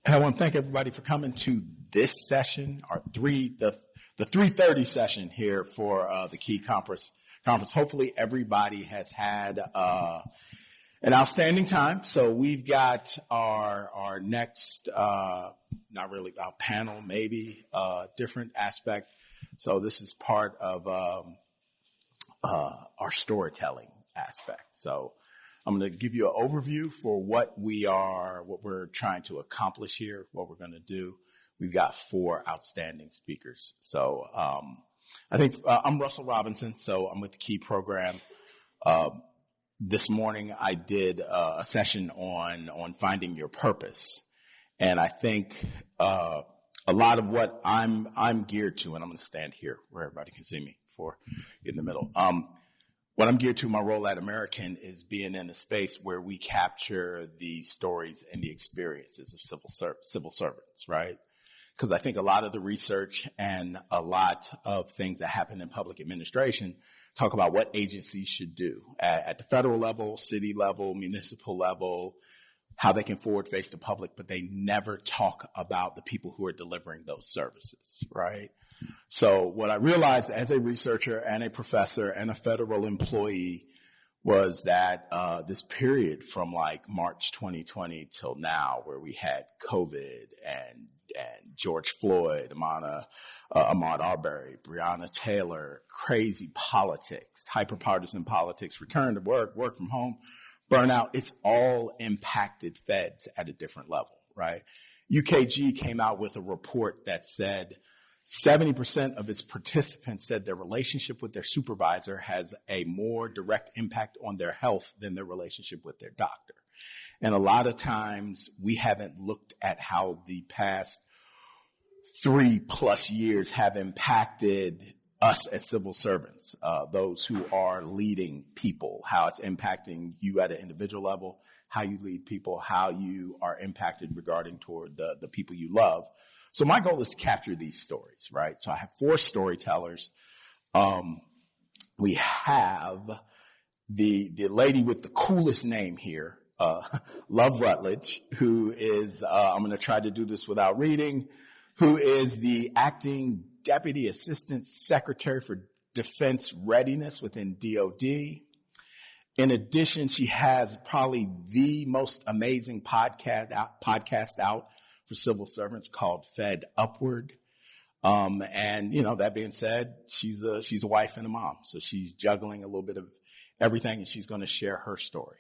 I want to thank everybody for coming to this session, the 3:30 session here for the Key Conference. Hopefully everybody has had an outstanding time. So we've got our next, not really our panel, maybe different aspect. So this is part of our storytelling aspect. So I'm going to give you an overview for what we're trying to accomplish here, what we're going to do. We've got 4 outstanding speakers. So I think I'm Russell Robinson, so I'm with the Key program. This morning I did a session on finding your purpose, and I think a lot of what I'm geared to, and I'm going to stand here where everybody can see me before get in the middle. What I'm geared to, my role at American, is being in a space where we capture the stories and the experiences of civil servants, right? Because I think a lot of the research and a lot of things that happen in public administration talk about what agencies should do at the federal level, city level, municipal level, how they can forward face the public, but they never talk about the people who are delivering those services, right? So what I realized as a researcher and a professor and a federal employee was that this period from like March 2020 till now, where we had COVID and George Floyd, Ahmaud Arbery, Breonna Taylor, crazy politics, hyperpartisan politics, return to work from home, burnout, it's all impacted feds at a different level, right? UKG came out with a report that said 70% of its participants said their relationship with their supervisor has a more direct impact on their health than their relationship with their doctor. And a lot of times we haven't looked at how the past 3+ years have impacted us as civil servants, those who are leading people, how it's impacting you at an individual level, how you lead people, how you are impacted regarding toward the people you love. So my goal is to capture these stories, right? So I have 4 storytellers. We have the lady with the coolest name here, Love Rutledge, who is, I'm going to try to do this without reading, who is the acting Deputy Assistant Secretary for Defense Readiness within DOD. In addition, she has probably the most amazing podcast out for civil servants called Fed Upward. And, you know, that being said, she's a wife and a mom. So she's juggling a little bit of everything, and she's going to share her story.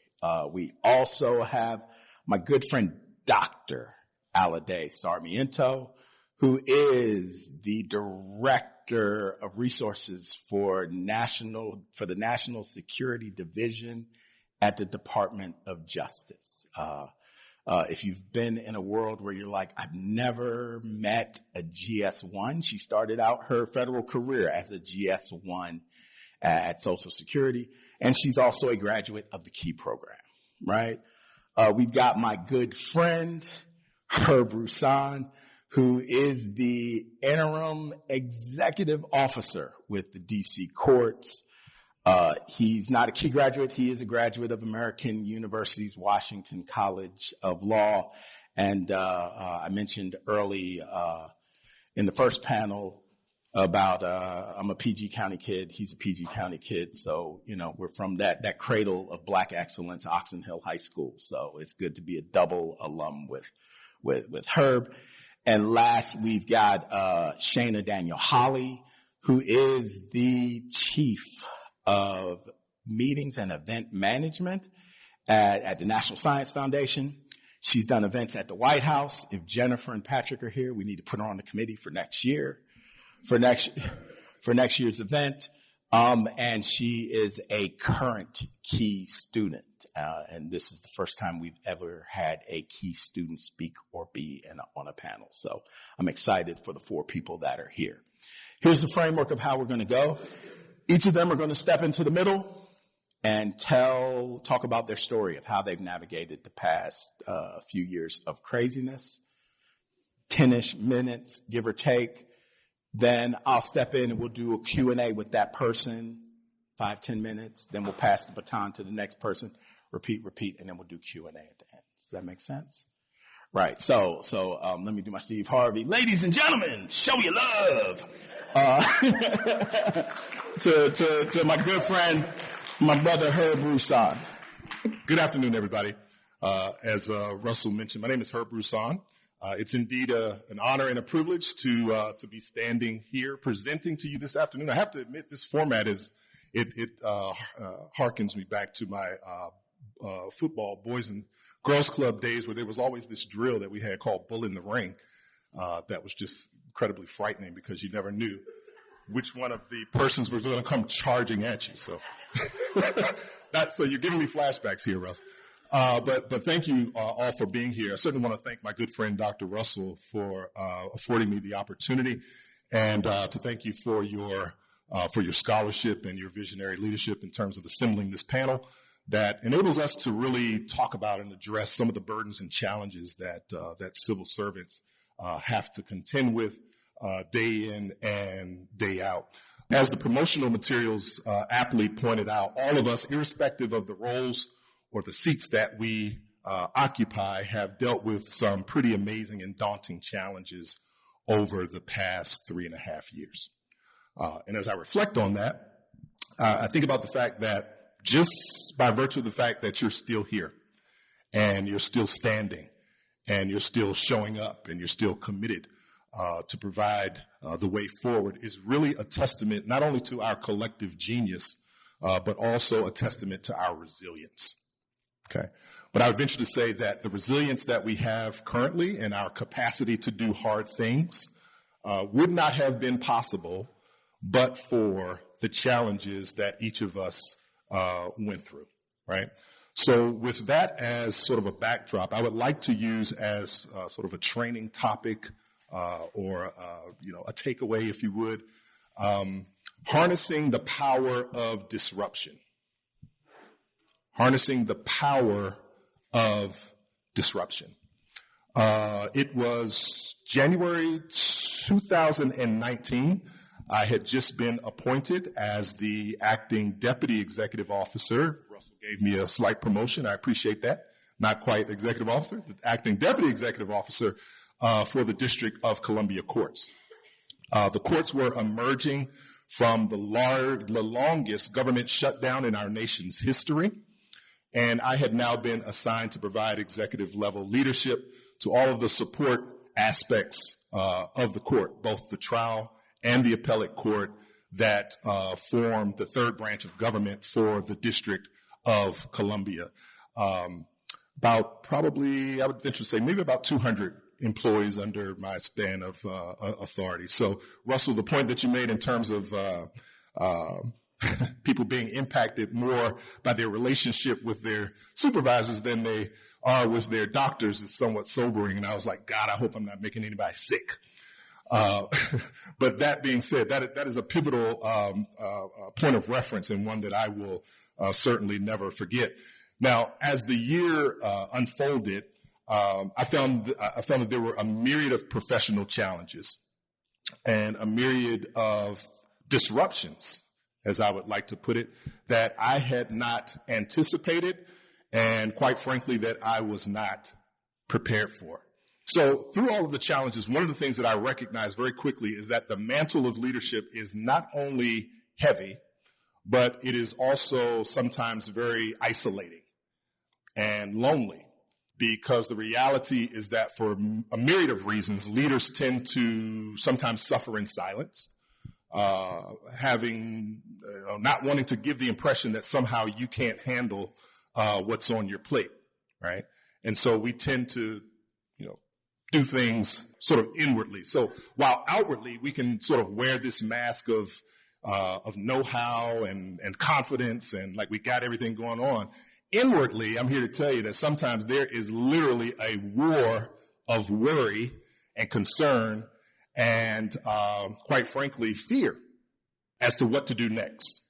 We also have my good friend, Dr. Alade Sarmiento, who is the Director of Resources for the National Security Division at the Department of Justice. If you've been in a world where you're like, I've never met a GS1, she started out her federal career as a GS1 at Social Security, and she's also a graduate of the Key program, right? We've got my good friend, Herb Roussan, who is the interim executive officer with the DC courts. He's not a Key graduate. He is a graduate of American University's Washington College of Law. And I mentioned early in the first panel about I'm a PG County kid. He's a PG County kid. So, you know, we're from that cradle of Black excellence, Oxon Hill High School. So it's good to be a double alum with Herb. And last, we've got Shayna Daniel Holly, who is the chief of meetings and event management at the National Science Foundation. She's done events at the White House. If Jennifer and Patrick are here, we need to put her on the committee for next year, for next year's event. And she is a current Key student. And this is the first time we've ever had a Key student speak or be on a panel. So I'm excited for the 4 people that are here. Here's the framework of how we're going to go. Each of them are going to step into the middle and talk about their story of how they've navigated the past few years of craziness, 10-ish minutes, give or take. Then I'll step in and we'll do a Q&A with that person, 5-10 minutes. Then we'll pass the baton to the next person, repeat, and then we'll do Q&A at the end. Does that make sense? Right. So let me do my Steve Harvey. Ladies and gentlemen, show your love to my good friend, my brother Herb Roussan. Good afternoon, everybody. As Russell mentioned, my name is Herb Roussan. It's indeed an honor and a privilege to be standing here presenting to you this afternoon. I have to admit, this format harkens me back to my football boys and girls club days, where there was always this drill that we had called Bull in the Ring. That was just incredibly frightening because you never knew which one of the persons was going to come charging at you. So, so you're giving me flashbacks here, Russ. But thank you all for being here. I certainly want to thank my good friend, Dr. Russell, for affording me the opportunity, and to thank you for your scholarship and your visionary leadership in terms of assembling this panel that enables us to really talk about and address some of the burdens and challenges that civil servants have to contend with day in and day out. As the promotional materials aptly pointed out, all of us, irrespective of the roles or the seats that we occupy, have dealt with some pretty amazing and daunting challenges over the past 3.5 years. And as I reflect on that, I think about the fact that just by virtue of the fact that you're still here and you're still standing and you're still showing up and you're still committed to provide the way forward is really a testament not only to our collective genius, but also a testament to our resilience. Okay. But I would venture to say that the resilience that we have currently and our capacity to do hard things would not have been possible but for the challenges that each of us went through, right? So with that as sort of a backdrop, I would like to use as sort of a training topic or a takeaway, if you would, harnessing the power of disruption. Harnessing the power of disruption. It was January 2019. I had just been appointed as the acting deputy executive officer. Russell gave me a slight promotion. I appreciate that. Not quite executive officer, the acting deputy executive officer for the District of Columbia courts. The courts were emerging from the longest government shutdown in our nation's history. And I had now been assigned to provide executive level leadership to all of the support aspects of the court, both the trial and the appellate court that formed the third branch of government for the District of Columbia. About probably, I would venture to say, maybe about 200 employees under my span of authority. So, Russell, the point that you made in terms of people being impacted more by their relationship with their supervisors than they are with their doctors is somewhat sobering. And I was like, God, I hope I'm not making anybody sick. But that being said, that is a pivotal point of reference and one that I will certainly never forget. Now, as the year unfolded, I found that there were a myriad of professional challenges and a myriad of disruptions, as I would like to put it, that I had not anticipated and, quite frankly, that I was not prepared for. So through all of the challenges, one of the things that I recognized very quickly is that the mantle of leadership is not only heavy, but it is also sometimes very isolating and lonely, because the reality is that for a myriad of reasons, leaders tend to sometimes suffer in silence, not wanting to give the impression that somehow you can't handle what's on your plate, right? And so we tend to, do things sort of inwardly. So while outwardly we can sort of wear this mask of know-how and confidence and like we got everything going on, inwardly, I'm here to tell you that sometimes there is literally a war of worry and concern and, quite frankly, fear as to what to do next.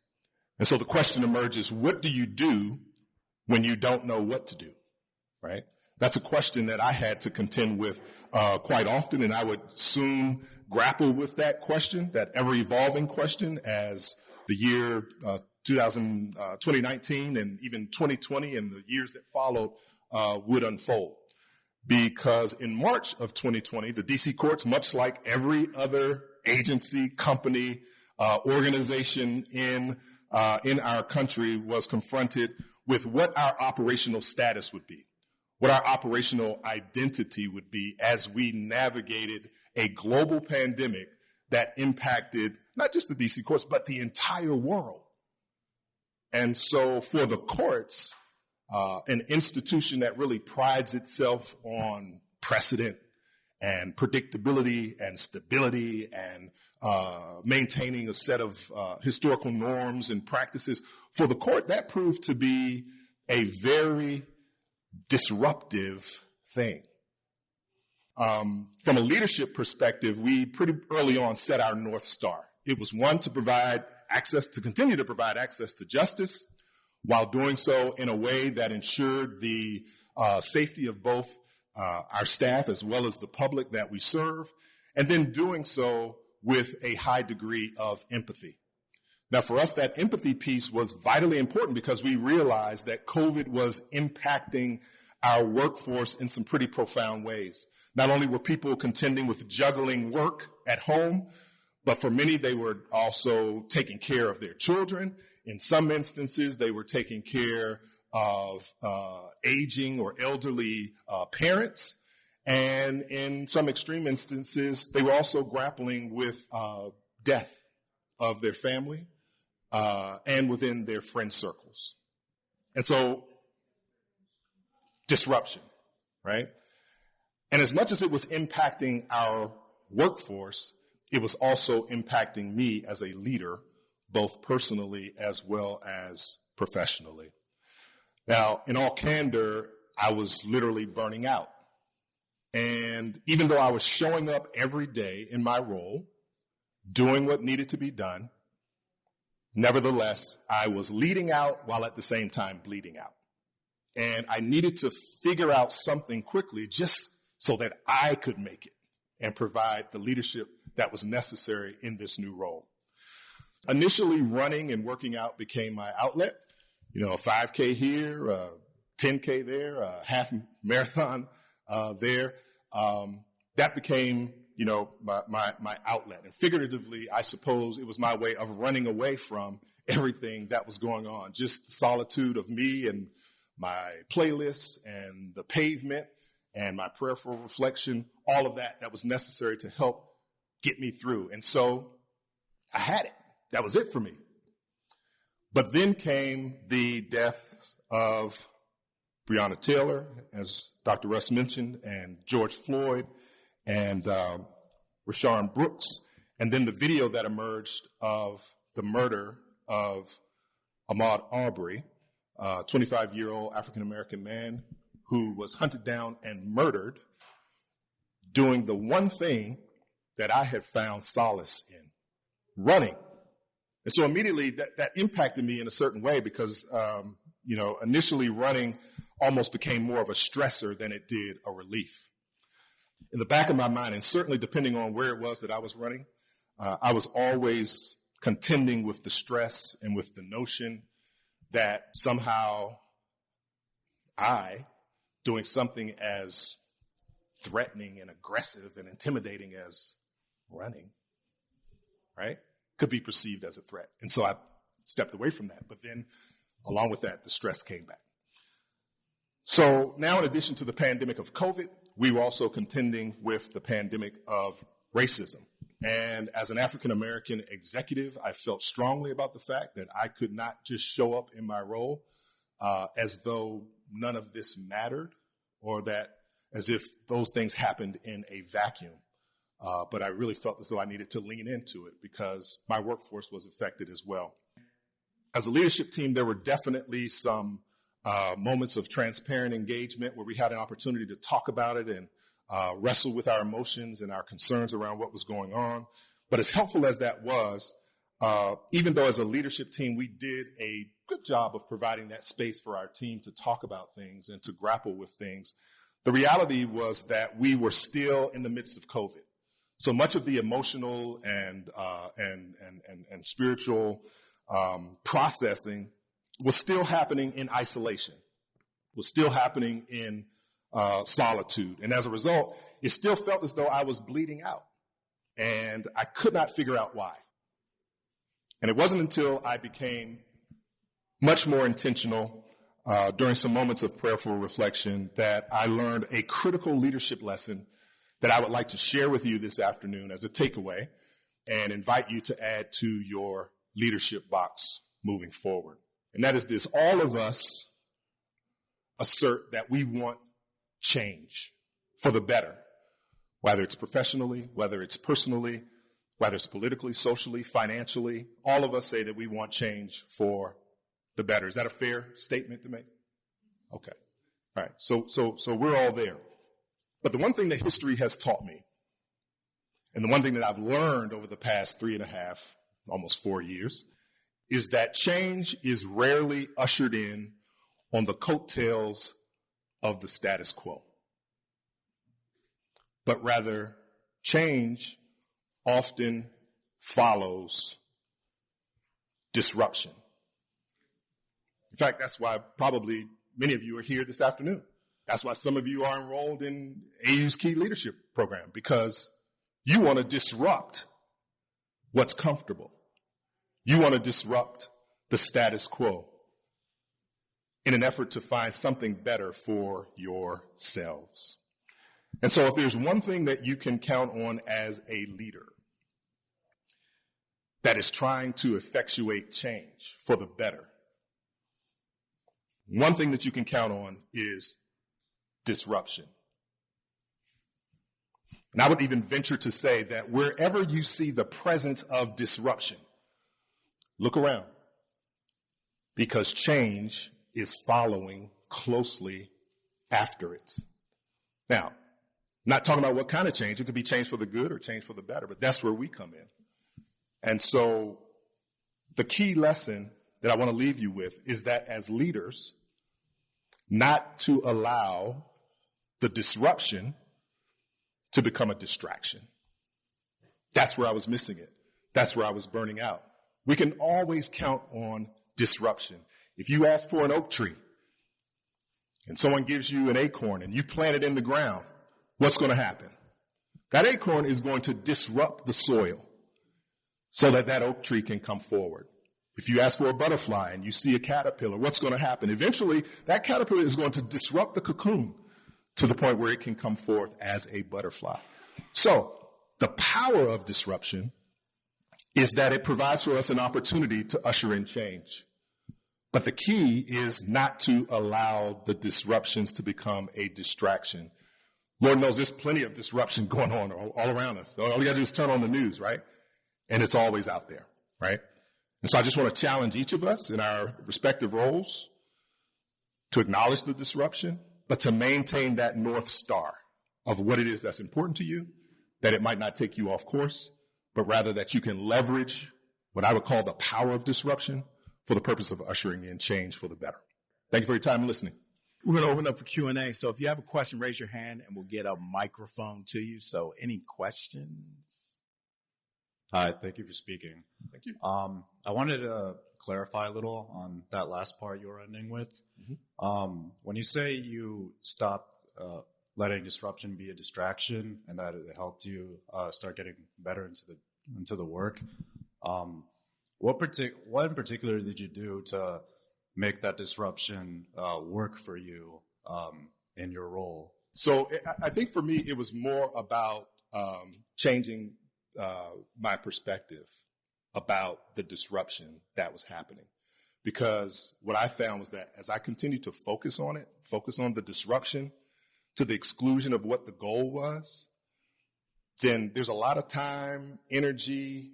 And so the question emerges, what do you do when you don't know what to do, right? That's a question that I had to contend with quite often, and I would soon grapple with that question, that ever-evolving question, as the year 2019 and even 2020 and the years that followed would unfold. because in March of 2020, the DC courts, much like every other agency, company, organization in our country, was confronted with what our operational status would be, what our operational identity would be as we navigated a global pandemic that impacted not just the DC courts, but the entire world. And so for the courts, an institution that really prides itself on precedent and predictability and stability and maintaining a set of historical norms and practices, for the court, that proved to be a very disruptive thing. From a leadership perspective, we pretty early on set our North Star. It was one, to continue to provide access to justice, while doing so in a way that ensured the safety of both our staff as well as the public that we serve, and then doing so with a high degree of empathy. Now, for us, that empathy piece was vitally important because we realized that COVID was impacting our workforce in some pretty profound ways. Not only were people contending with juggling work at home, but for many, they were also taking care of their children. In some instances, they were taking care of aging or elderly parents. And in some extreme instances, they were also grappling with death of their family and within their friend circles. And so, disruption, right? And as much as it was impacting our workforce, it was also impacting me as a leader, both personally as well as professionally. Now, in all candor, I was literally burning out. And even though I was showing up every day in my role, doing what needed to be done, nevertheless, I was leading out while at the same time bleeding out. And I needed to figure out something quickly just so that I could make it and provide the leadership that was necessary in this new role. Initially, running and working out became my outlet. You know, a 5K here, a 10K there, a half marathon there. That became, you know, my outlet. And figuratively, I suppose it was my way of running away from everything that was going on. Just the solitude of me and my playlists and the pavement and my prayerful reflection, all of that was necessary to help get me through. And so I had it. That was it for me. But then came the death of Breonna Taylor, as Dr. Russ mentioned, and George Floyd, and Rayshard Brooks, and then the video that emerged of the murder of Ahmaud Arbery, a 25-year-old African-American man who was hunted down and murdered doing the one thing that I had found solace in, running. And so immediately that impacted me in a certain way because, initially running almost became more of a stressor than it did a relief. In the back of my mind, and certainly depending on where it was that I was running, I was always contending with the stress and with the notion that somehow I, doing something as threatening and aggressive and intimidating as running, right, could be perceived as a threat. And so I stepped away from that. But then, along with that, the stress came back. So now, in addition to the pandemic of COVID, we were also contending with the pandemic of racism. And as an African-American executive, I felt strongly about the fact that I could not just show up in my role as though none of this mattered or that as if those things happened in a vacuum. But I really felt as though I needed to lean into it because my workforce was affected as well. As a leadership team, there were definitely some moments of transparent engagement where we had an opportunity to talk about it and wrestle with our emotions and our concerns around what was going on. But as helpful as that was, even though as a leadership team, we did a good job of providing that space for our team to talk about things and to grapple with things, the reality was that we were still in the midst of COVID. So much of the emotional and spiritual processing was still happening in isolation, was still happening in solitude. And as a result, it still felt as though I was bleeding out. And I could not figure out why. And it wasn't until I became much more intentional during some moments of prayerful reflection that I learned a critical leadership lesson that I would like to share with you this afternoon as a takeaway and invite you to add to your leadership box moving forward. And that is this: all of us assert that we want change for the better, whether it's professionally, whether it's personally, whether it's politically, socially, financially. All of us say that we want change for the better. Is that a fair statement to make? Okay. All right. So we're all there. But the one thing that history has taught me, and the one thing that I've learned over the past 3.5, almost 4 years, is that change is rarely ushered in on the coattails of the status quo, but rather change often follows disruption. In fact, that's why probably many of you are here this afternoon. That's why some of you are enrolled in AU's Key Leadership Program, because you want to disrupt what's comfortable. You want to disrupt the status quo in an effort to find something better for yourselves. And so if there's one thing that you can count on as a leader that is trying to effectuate change for the better, one thing that you can count on is disruption. And I would even venture to say that wherever you see the presence of disruption, look around, because change is following closely after it. Now, not talking about what kind of change. It could be change for the good or change for the better, but that's where we come in. And so the key lesson that I want to leave you with is that as leaders, not to allow the disruption to become a distraction. That's where I was missing it. That's where I was burning out. We can always count on disruption. If you ask for an oak tree and someone gives you an acorn and you plant it in the ground, what's going to happen? That acorn is going to disrupt the soil so that that oak tree can come forward. If you ask for a butterfly and you see a caterpillar, what's going to happen? Eventually, that caterpillar is going to disrupt the cocoon to the point where it can come forth as a butterfly. So the power of disruption is that it provides for us an opportunity to usher in change. But the key is not to allow the disruptions to become a distraction. Lord knows there's plenty of disruption going on all around us. All you got to do is turn on the news, right? And it's always out there, right? And so I just want to challenge each of us in our respective roles to acknowledge the disruption, but to maintain that North Star of what it is that's important to you, that it might not take you off course, but rather that you can leverage what I would call the power of disruption for the purpose of ushering in change for the better. Thank you for your time and listening. We're going to open up for Q&A. So if you have a question, raise your hand and we'll get a microphone to you. So any questions? Hi, thank you for speaking. Thank you. I wanted to clarify a little on that last part you were ending with. Mm-hmm. When you say you stopped letting disruption be a distraction and that it helped you start getting better into the work, what in particular did you do to make that disruption work for you in your role? So I think for me, it was more about changing my perspective about the disruption that was happening. Because what I found was that as I continued to focus on the disruption to the exclusion of what the goal was, then there's a lot of time, energy,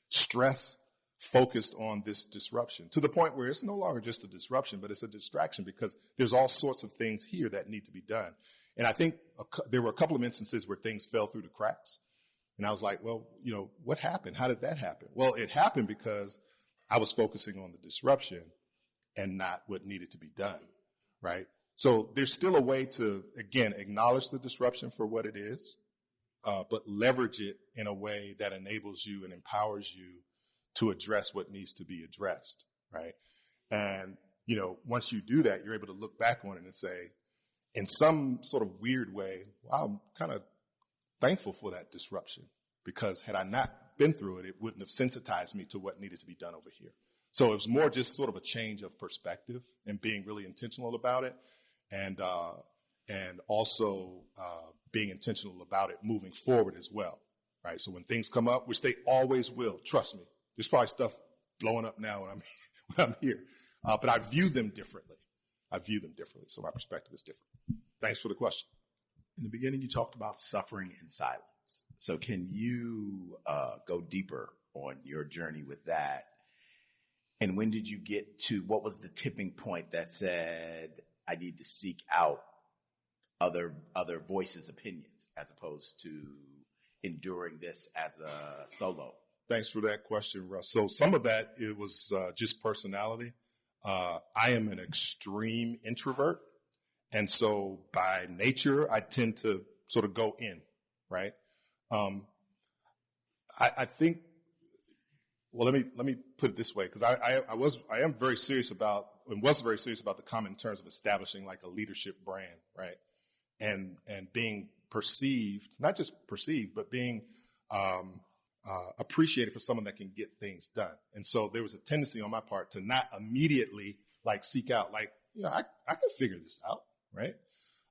stress focused on this disruption to the point where it's no longer just a disruption, but it's a distraction because there's all sorts of things here that need to be done. And I think there were a couple of instances where things fell through the cracks. And I was like, well, what happened? How did that happen? Well, it happened because I was focusing on the disruption and not what needed to be done, right? So there's still a way to, again, acknowledge the disruption for what it is, but leverage it in a way that enables you and empowers you to address what needs to be addressed, right? And, once you do that, you're able to look back on it and say, in some sort of weird way, I'm kind of thankful for that disruption, because had I not been through it, it wouldn't have sensitized me to what needed to be done over here. So it was more just sort of a change of perspective and being really intentional about it, and also being intentional about it moving forward as well, right? So when things come up, which they always will, trust me, there's probably stuff blowing up now when I'm here, but I view them differently. So my perspective is different. Thanks for the question. In the beginning, you talked about suffering in silence. So can you go deeper on your journey with that? And when did you get to, what was the tipping point that said, I need to seek out other voices' opinions as opposed to enduring this as a solo? Thanks for that question, Russ. So some of that, it was just personality. I am an extreme introvert. And so by nature, I tend to sort of go in, right? I think, well, let me put it this way, because I am very serious about, and was very serious about the comment in terms of establishing like a leadership brand, right? And being perceived, not just perceived, but being appreciated for someone that can get things done. And so there was a tendency on my part to not immediately like seek out, like, I can figure this out, right?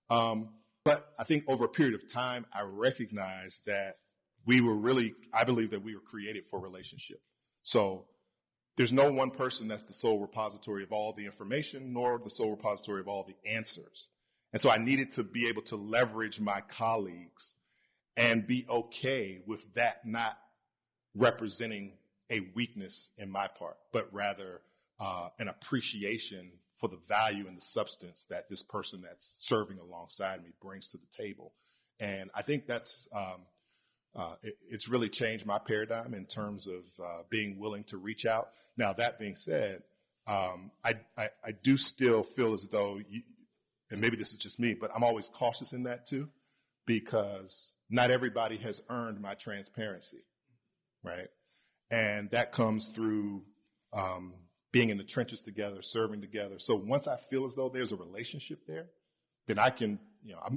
But I think over a period of time, I recognized that I believe that we were created for relationship. So there's no one person that's the sole repository of all the information, nor the sole repository of all the answers. And so I needed to be able to leverage my colleagues and be okay with that not representing a weakness in my part, but rather an appreciation for the value and the substance that this person that's serving alongside me brings to the table. And I think that's it's really changed my paradigm in terms of being willing to reach out. Now, that being said, I do still feel as though, and maybe this is just me, but I'm always cautious in that too, because not everybody has earned my transparency, right? And that comes through being in the trenches together, serving together. So once I feel as though there's a relationship there, then I can,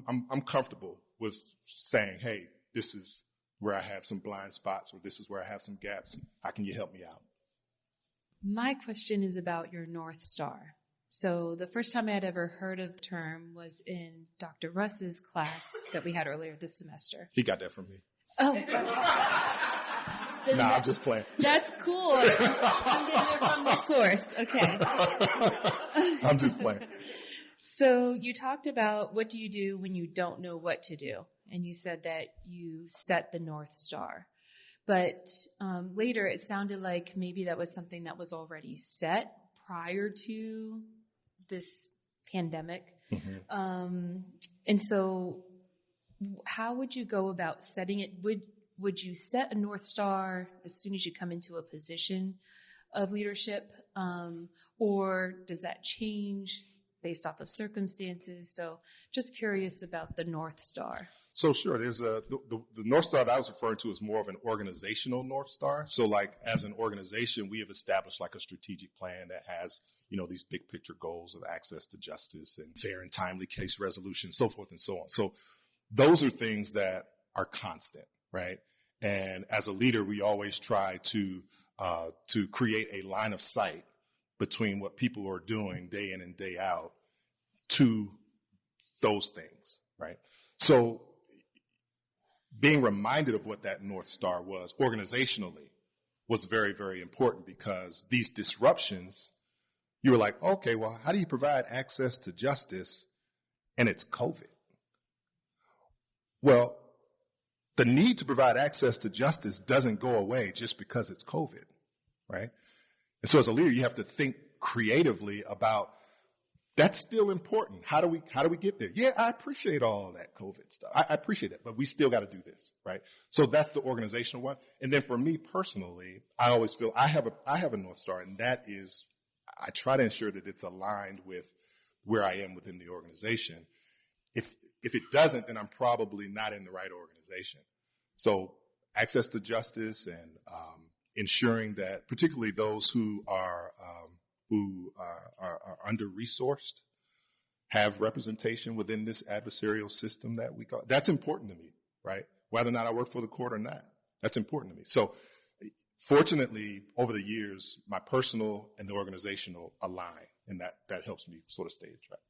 I'm comfortable with saying, hey, this is where I have some blind spots, or this is where I have some gaps. How can you help me out? My question is about your North Star. So the first time I had ever heard of the term was in Dr. Russ's class that we had earlier this semester. He got that from me. Oh. Nah, I'm just playing. That's cool. I'm getting it from the source. Okay. I'm just playing. So you talked about what do you do when you don't know what to do? And you said that you set the North Star. But later it sounded like maybe that was something that was already set prior to this pandemic. Mm-hmm. And so how would you go about setting it? Would you set a North Star as soon as you come into a position of leadership? Or does that change based off of circumstances? So just curious about the North Star. So sure, there's the North Star that I was referring to is more of an organizational North Star. So like as an organization, we have established like a strategic plan that has, these big picture goals of access to justice and fair and timely case resolution, so forth and so on. So those are things that are constant, right? And as a leader, we always try to create a line of sight between what people are doing day in and day out to those things, right? So being reminded of what that North Star was organizationally was very, very important, because these disruptions, you were like, okay, well, how do you provide access to justice and it's COVID? Well, the need to provide access to justice doesn't go away just because it's COVID, right? And so as a leader, you have to think creatively about that's still important. How do we get there? Yeah, I appreciate all that COVID stuff. I appreciate it, but we still got to do this, right? So that's the organizational one. And then for me personally, I always feel I have a North Star, and that is I try to ensure that it's aligned with where I am within the organization. If it doesn't, then I'm probably not in the right organization. So access to justice and ensuring that particularly those who are under-resourced, have representation within this adversarial system that we call. That's important to me, right? Whether or not I work for the court or not, that's important to me. So fortunately, over the years, my personal and the organizational align, and that helps me sort of stage, right?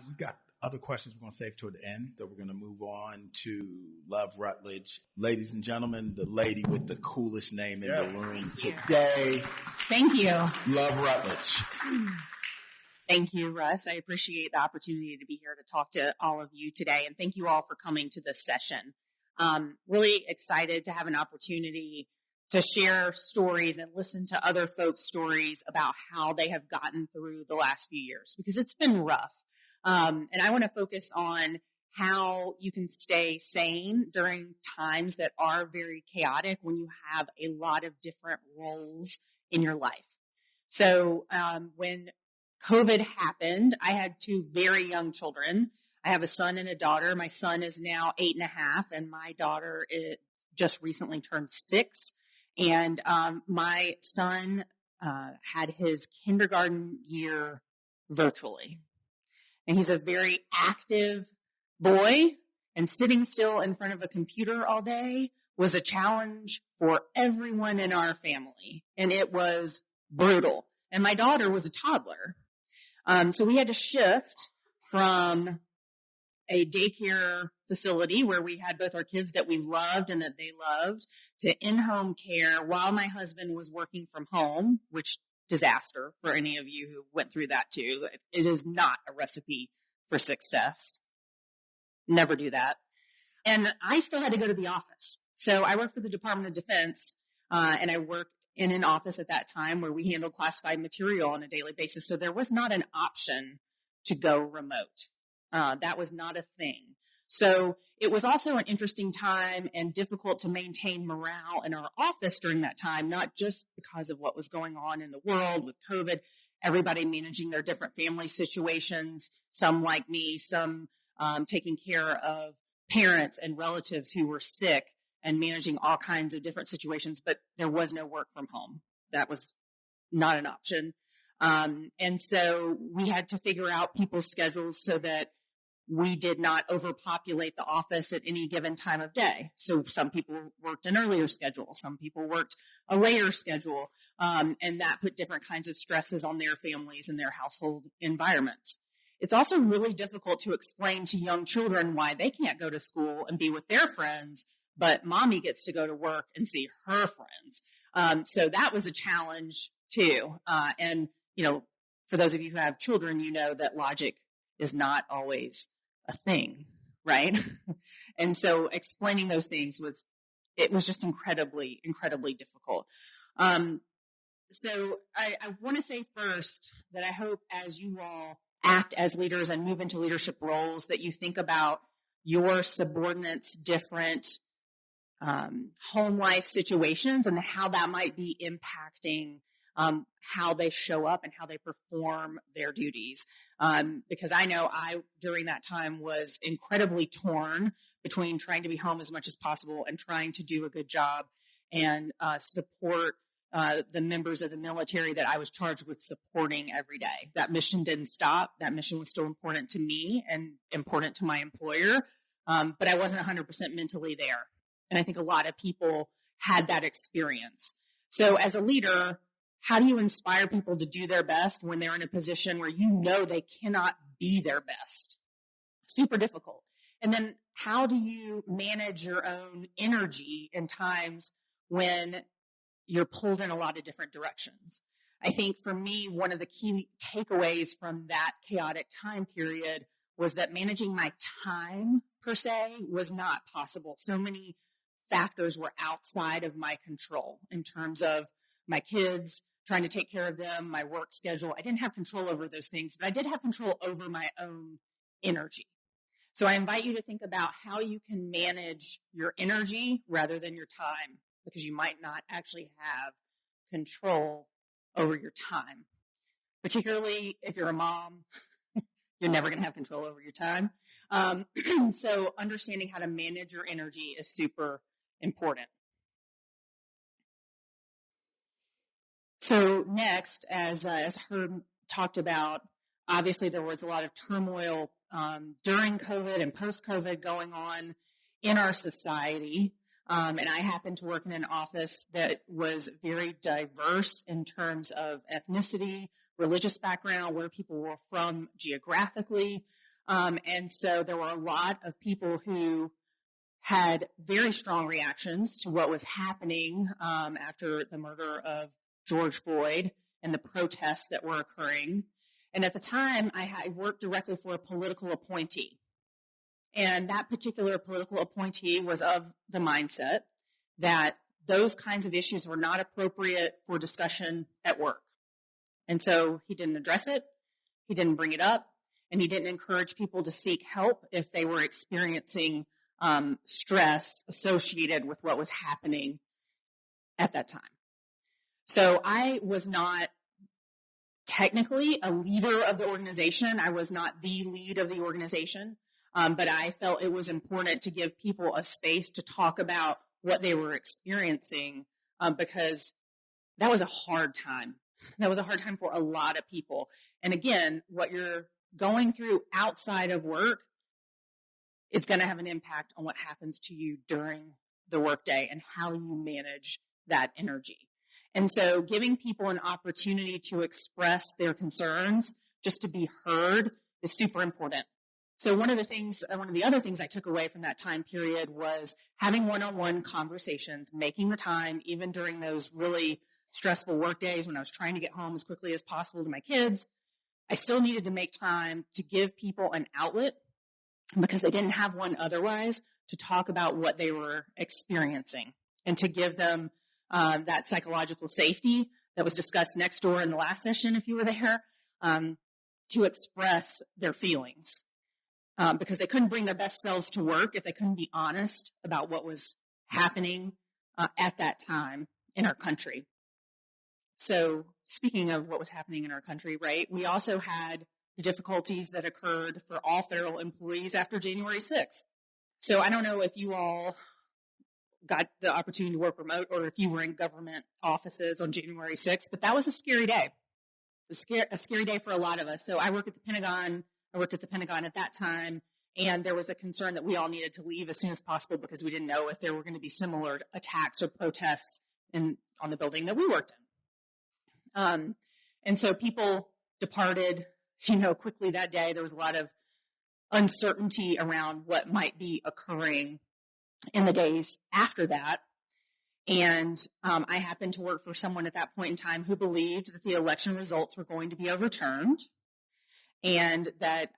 We've got other questions we're going to save toward the end, that we're going to move on to Love Rutledge. Ladies and gentlemen, the lady with the coolest name in the room today. Thank you. Love Rutledge. Thank you, Russ. I appreciate the opportunity to be here to talk to all of you today. And thank you all for coming to this session. Really excited to have an opportunity to share stories and listen to other folks' stories about how they have gotten through the last few years, because it's been rough. And I want to focus on how you can stay sane during times that are very chaotic when you have a lot of different roles in your life. So when COVID happened, I had two very young children. I have a son and a daughter. My son is now 8.5, and my daughter just recently turned 6. And my son had his kindergarten year virtually. And he's a very active boy, and sitting still in front of a computer all day was a challenge for everyone in our family. And it was brutal. And my daughter was a toddler. So we had to shift from a daycare facility where we had both our kids that we loved and that they loved to in-home care while my husband was working from home, which disaster for any of you who went through that too. It is not a recipe for success. Never do that. And I still had to go to the office. So I worked for the Department of Defense, and I worked in an office at that time where we handled classified material on a daily basis. So there was not an option to go remote. That was not a thing. So it was also an interesting time and difficult to maintain morale in our office during that time, not just because of what was going on in the world with COVID, everybody managing their different family situations, some like me, some taking care of parents and relatives who were sick and managing all kinds of different situations, but there was no work from home. That was not an option. And so we had to figure out people's schedules so that we did not overpopulate the office at any given time of day. So some people worked an earlier schedule. Some people worked a later schedule. And that put different kinds of stresses on their families and their household environments. It's also really difficult to explain to young children why they can't go to school and be with their friends, but mommy gets to go to work and see her friends. So that was a challenge too. And, you know, for those of you who have children, you know that logic is not always a thing, right? And so explaining those things was just incredibly, incredibly difficult. So I want to say first that I hope as you all act as leaders and move into leadership roles that you think about your subordinates' different home life situations and how that might be impacting how they show up and how they perform their duties. Because I know I, during that time, was incredibly torn between trying to be home as much as possible and trying to do a good job and support the members of the military that I was charged with supporting every day. That mission didn't stop. That mission was still important to me and important to my employer. But I wasn't 100% mentally there. And I think a lot of people had that experience. So as a leader, how do you inspire people to do their best when they're in a position where you know they cannot be their best? Super difficult. And then how do you manage your own energy in times when you're pulled in a lot of different directions? I think for me, one of the key takeaways from that chaotic time period was that managing my time per se was not possible. So many factors were outside of my control in terms of my kids, trying to take care of them, my work schedule. I didn't have control over those things, but I did have control over my own energy. So I invite you to think about how you can manage your energy rather than your time, because you might not actually have control over your time. Particularly if you're a mom, you're never going to have control over your time. So understanding how to manage your energy is super important. So next, as Herb talked about, Obviously, there was a lot of turmoil during COVID and post-COVID going on in our society. And I happened to work in an office that was very diverse in terms of ethnicity, religious background, where people were from geographically. And so there were a lot of people who had very strong reactions to what was happening after the murder of George Floyd and the protests that were occurring. And at the time, I worked directly for a political appointee. And that particular political appointee was of the mindset that those kinds of issues were not appropriate for discussion at work. And so he didn't address it, he didn't bring it up, and he didn't encourage people to seek help if they were experiencing stress associated with what was happening at that time. So I was not technically a leader of the organization. I was not the lead of the organization, but I felt it was important to give people a space to talk about what they were experiencing because that was a hard time. That was a hard time for a lot of people. And again, what you're going through outside of work is going to have an impact on what happens to you during the workday and how you manage that energy. And so giving people an opportunity to express their concerns, just to be heard, is super important. So one of the other things I took away from that time period was having one-on-one conversations, making the time, even during those really stressful work days when I was trying to get home as quickly as possible to my kids. I still needed to make time to give people an outlet because they didn't have one otherwise to talk about what they were experiencing and to give them that psychological safety that was discussed next door in the last session, if you were there, to express their feelings. Because they couldn't bring their best selves to work if they couldn't be honest about what was happening at that time in our country. So speaking of what was happening in our country, right, we also had the difficulties that occurred for all federal employees after January 6th. So I don't know if you all got the opportunity to work remote or if you were in government offices on January 6th, but that was a scary day. It was a scary day for a lot of us. So I worked at the Pentagon at that time, and there was a concern that we all needed to leave as soon as possible because we didn't know if there were going to be similar attacks or protests on the building that we worked in. And so people departed, quickly that day. There was a lot of uncertainty around what might be occurring in the days after that. And I happened to work for someone at that point in time who believed that the election results were going to be overturned and that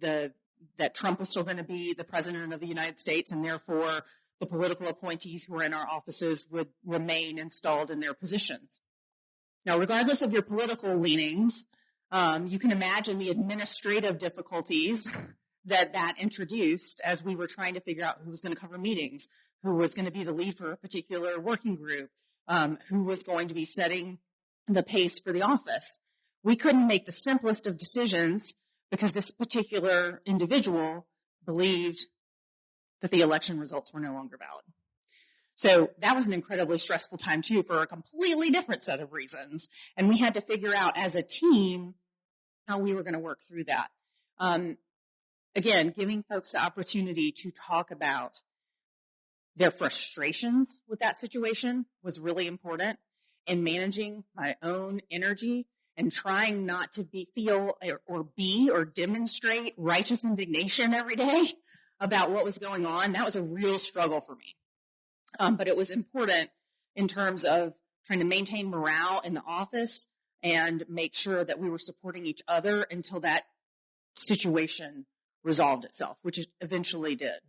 that Trump was still going to be the president of the United States, and therefore the political appointees who were in our offices would remain installed in their positions. Now, regardless of your political leanings, you can imagine the administrative difficulties that introduced as we were trying to figure out who was going to cover meetings, who was going to be the lead for a particular working group, who was going to be setting the pace for the office. We couldn't make the simplest of decisions because this particular individual believed that the election results were no longer valid. So that was an incredibly stressful time, too, for a completely different set of reasons. And we had to figure out as a team how we were going to work through that. Again, giving folks the opportunity to talk about their frustrations with that situation was really important, and managing my own energy and trying not to feel or demonstrate righteous indignation every day about what was going on. That was a real struggle for me. But it was important in terms of trying to maintain morale in the office and make sure that we were supporting each other until that situation resolved itself, which it eventually did.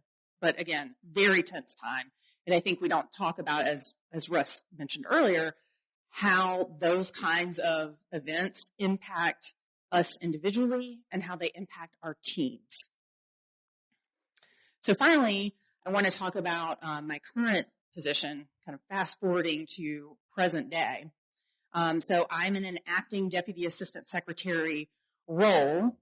But again, very tense time. And I think we don't talk about, as Russ mentioned earlier, how those kinds of events impact us individually and how they impact our teams. So finally, I want to talk about my current position, kind of fast forwarding to present day. So I'm in an acting deputy assistant secretary role,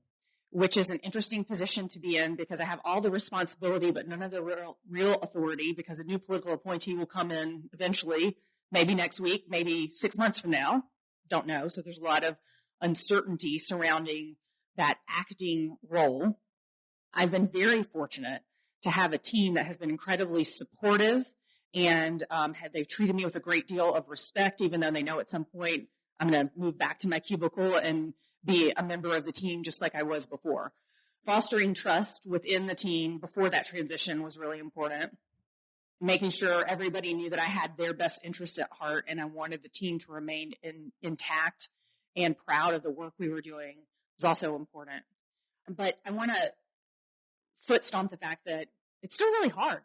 which is an interesting position to be in because I have all the responsibility, but none of the real authority, because a new political appointee will come in eventually, maybe next week, maybe 6 months from now, don't know. So there's a lot of uncertainty surrounding that acting role, I've been very fortunate to have a team that has been incredibly supportive, and they've treated me with a great deal of respect, even though they know at some point I'm going to move back to my cubicle and be a member of the team just like I was before. Fostering trust within the team before that transition was really important. Making sure everybody knew that I had their best interests at heart and I wanted the team to remain intact and proud of the work we were doing was also important. But I want to foot stomp the fact that it's still really hard.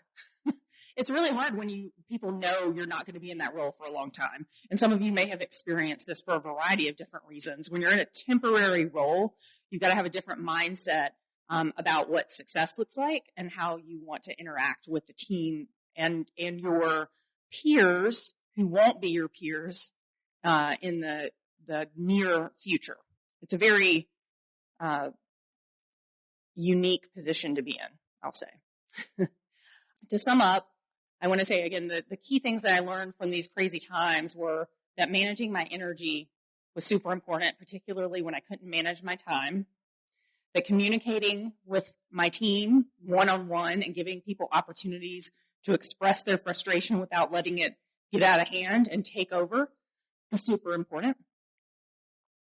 It's really hard when people know you're not going to be in that role for a long time. And some of you may have experienced this for a variety of different reasons. When you're in a temporary role, you've got to have a different mindset about what success looks like and how you want to interact with the team and your peers who won't be your peers in the near future. It's a very unique position to be in, I'll say. To sum up, I want to say again, the key things that I learned from these crazy times were that managing my energy was super important, particularly when I couldn't manage my time. That communicating with my team one-on-one and giving people opportunities to express their frustration without letting it get out of hand and take over was super important.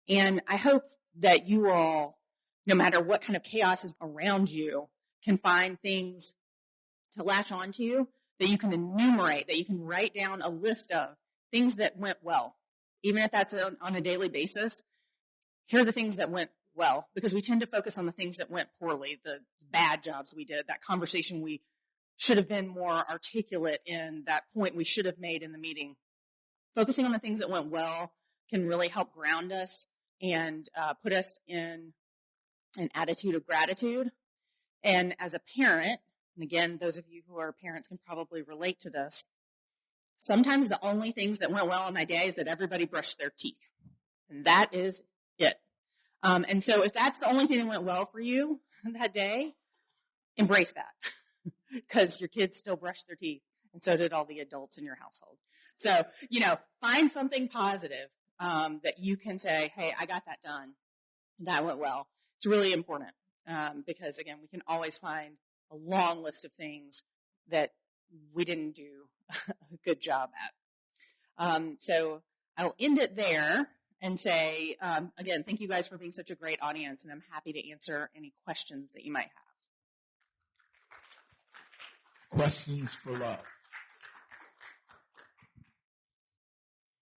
And I hope that you all, no matter what kind of chaos is around you, can find things to latch onto that you can enumerate, that you can write down a list of things that went well. Even if that's on a daily basis, here are the things that went well, because we tend to focus on the things that went poorly, the bad jobs we did, that conversation we should have been more articulate in, that point we should have made in the meeting. Focusing on the things that went well can really help ground us and put us in an attitude of gratitude. And as a parent, and again, those of you who are parents can probably relate to this, sometimes the only things that went well in my day is that everybody brushed their teeth. And that is it. And so if that's the only thing that went well for you that day, embrace that. Because your kids still brush their teeth, and so did all the adults in your household. So, find something positive that you can say, hey, I got that done. That went well. It's really important because, again, we can always find a long list of things that we didn't do a good job at. So I'll end it there and say, again, thank you guys for being such a great audience, and I'm happy to answer any questions that you might have. Questions for love.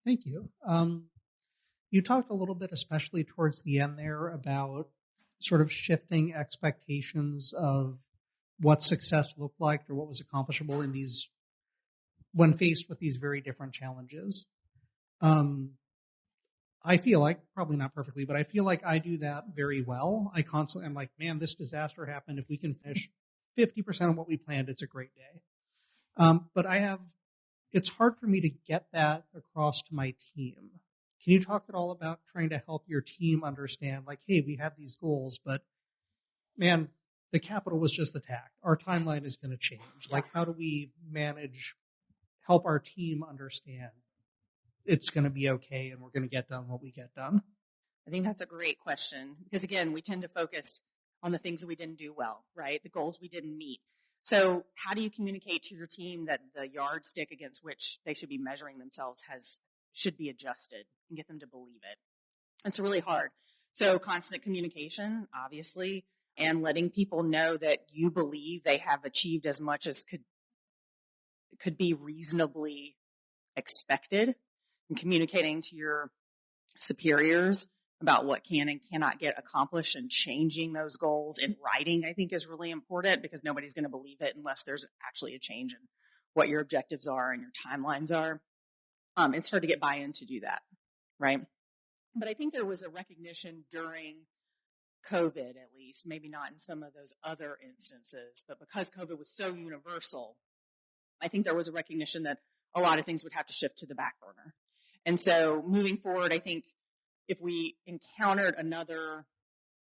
Thank you. You talked a little bit, especially towards the end there, about sort of shifting expectations of what success looked like or what was accomplishable in these, when faced with these very different challenges. I feel like, probably not perfectly, but I feel like I do that very well. I'm like, man, this disaster happened. If we can finish 50% of what we planned, it's a great day. But it's hard for me to get that across to my team. Can you talk at all about trying to help your team understand, like, hey, we have these goals, but man, the Capitol was just attacked. Our timeline is going to change. Like, how do we help our team understand it's going to be okay and we're going to get done what we get done? I think that's a great question because, again, we tend to focus on the things that we didn't do well, right? The goals we didn't meet. So how do you communicate to your team that the yardstick against which they should be measuring themselves should be adjusted and get them to believe it? It's really hard. So constant communication, obviously, and letting people know that you believe they have achieved as much as could be reasonably expected, and communicating to your superiors about what can and cannot get accomplished and changing those goals in writing, I think is really important because nobody's going to believe it unless there's actually a change in what your objectives are and your timelines are. It's hard to get buy-in to do that, right? But I think there was a recognition during COVID, at least, maybe not in some of those other instances, but because COVID was so universal, I think there was a recognition that a lot of things would have to shift to the back burner. And so moving forward, I think if we encountered another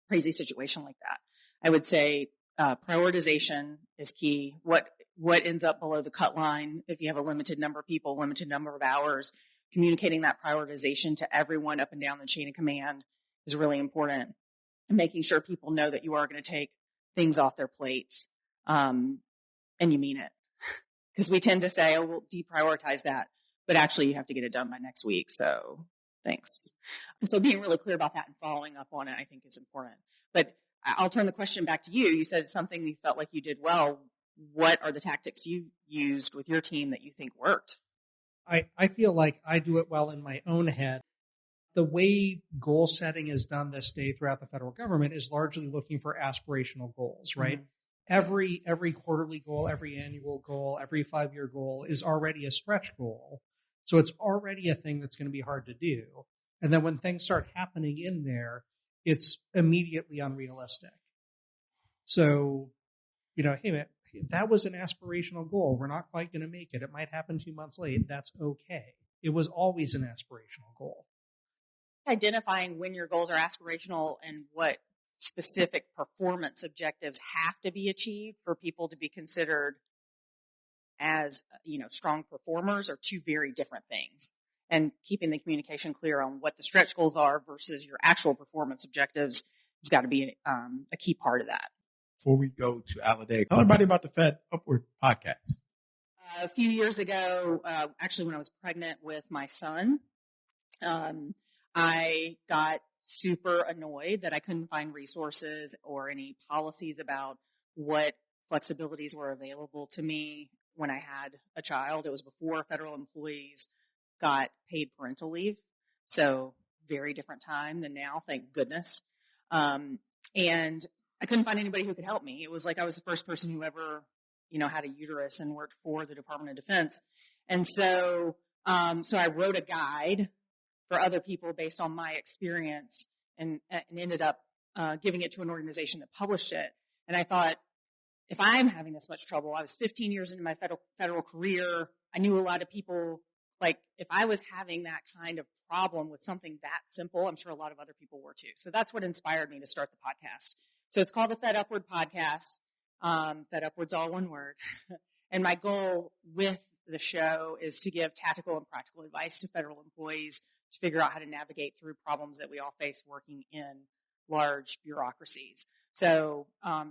crazy situation like that, I would say prioritization is key. What ends up below the cut line, if you have a limited number of people, limited number of hours, communicating that prioritization to everyone up and down the chain of command is really important. and making sure people know that you are going to take things off their plates. And you mean it, because we tend to say, oh, we'll deprioritize that, but actually you have to get it done by next week. So thanks. So being really clear about that and following up on it, I think is important. But I'll turn the question back to you. You said something you felt like you did well. What are the tactics you used with your team that you think worked? I feel like I do it well in my own head. The way goal setting is done this day throughout the federal government is largely looking for aspirational goals, right? Mm-hmm. Every quarterly goal, every annual goal, every 5-year goal is already a stretch goal. So it's already a thing that's going to be hard to do. And then when things start happening in there, it's immediately unrealistic. So, hey, man, that was an aspirational goal. We're not quite going to make it. It might happen 2 months late. That's okay. It was always an aspirational goal. Identifying when your goals are aspirational and what specific performance objectives have to be achieved for people to be considered as, strong performers are two very different things. And keeping the communication clear on what the stretch goals are versus your actual performance objectives has got to be a key part of that. Before we go to Alade, tell everybody about the Fed Upward podcast. A few years ago, actually when I was pregnant with my son, I got super annoyed that I couldn't find resources or any policies about what flexibilities were available to me when I had a child. It was before federal employees got paid parental leave. So very different time than now, thank goodness. And I couldn't find anybody who could help me. It was like I was the first person who ever, had a uterus and worked for the Department of Defense. And so I wrote a guide for other people based on my experience and ended up giving it to an organization that published it. And I thought, if I'm having this much trouble, I was 15 years into my federal career. I knew a lot of people. Like, if I was having that kind of problem with something that simple, I'm sure a lot of other people were too. So that's what inspired me to start the podcast. So it's called the Fed Upward Podcast. Fed Upward's all one word. And my goal with the show is to give tactical and practical advice to federal employees to figure out how to navigate through problems that we all face working in large bureaucracies. So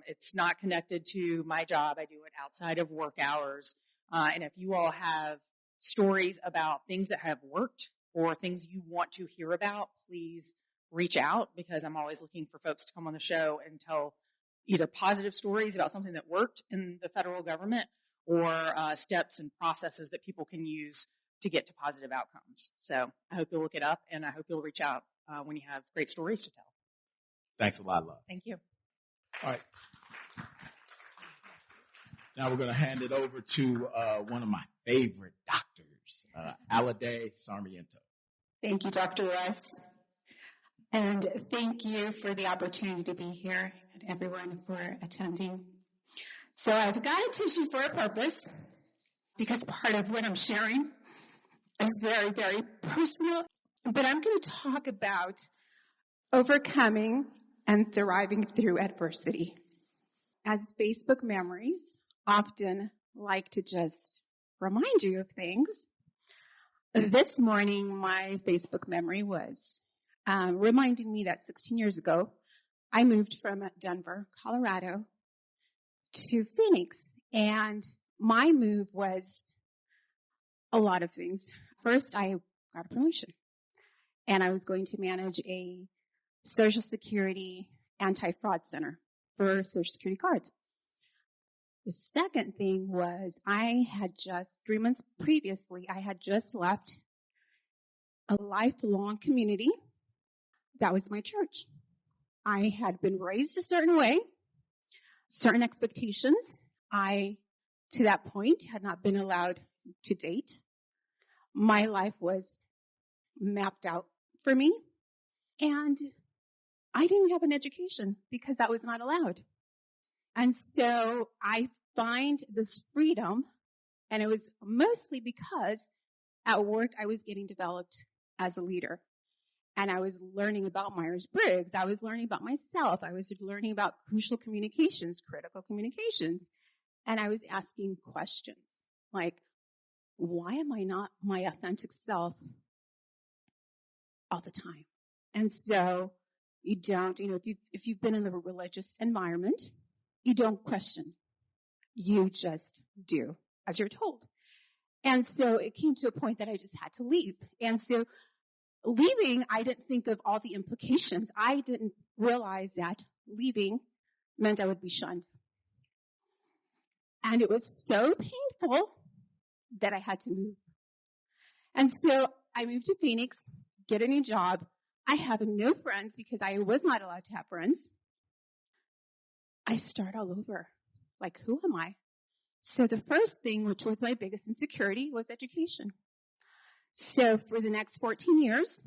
it's not connected to my job. I do it outside of work hours. And if you all have stories about things that have worked or things you want to hear about, please reach out, because I'm always looking for folks to come on the show and tell either positive stories about something that worked in the federal government or steps and processes that people can use to get to positive outcomes. So I hope you'll look it up, and I hope you'll reach out when you have great stories to tell. Thanks a lot, Love. Thank you. All right. Now we're going to hand it over to one of my favorite doctors, Alade Sarmiento. Thank you, Dr. Russ. And thank you for the opportunity to be here and everyone for attending. So I've got a tissue for a purpose, because part of what I'm sharing is very, very personal. But I'm going to talk about overcoming and thriving through adversity. As Facebook memories often like to just remind you of things, this morning my Facebook memory was reminding me that 16 years ago, I moved from Denver, Colorado, to Phoenix. And my move was a lot of things. First, I got a promotion, and I was going to manage a Social Security anti-fraud center for Social Security cards. The second thing was I had just, 3 months previously, I had just left a lifelong community. That was my church. I had been raised a certain way, certain expectations. I, to that point, had not been allowed to date. My life was mapped out for me, and I didn't have an education because that was not allowed. And so I find this freedom, and it was mostly because at work I was getting developed as a leader. And I was learning about Myers-Briggs. I was learning about myself. I was learning about crucial communications, critical communications. And I was asking questions like, why am I not my authentic self all the time? And so You don't, if you've been in the religious environment, you don't question. You just do as you're told. And so it came to a point that I just had to leave. And so leaving, I didn't think of all the implications. I didn't realize that leaving meant I would be shunned. And it was so painful that I had to move. And so I moved to Phoenix, get a new job. I have no friends because I was not allowed to have friends. I start all over. Like, who am I? So the first thing, which was my biggest insecurity, was education. So for the next 14 years,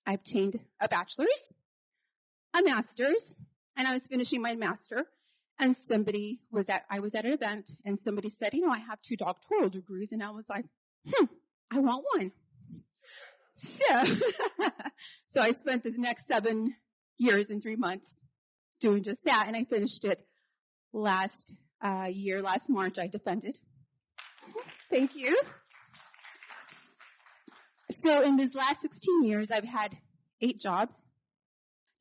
I obtained a bachelor's, a master's, and I was finishing my master. And I was at an event, and somebody said, I have 2 doctoral degrees. And I was like, I want one. So I spent the next 7 years and 3 months doing just that. And I finished it last March, I defended. Thank you. So in these last 16 years, I've had 8 jobs,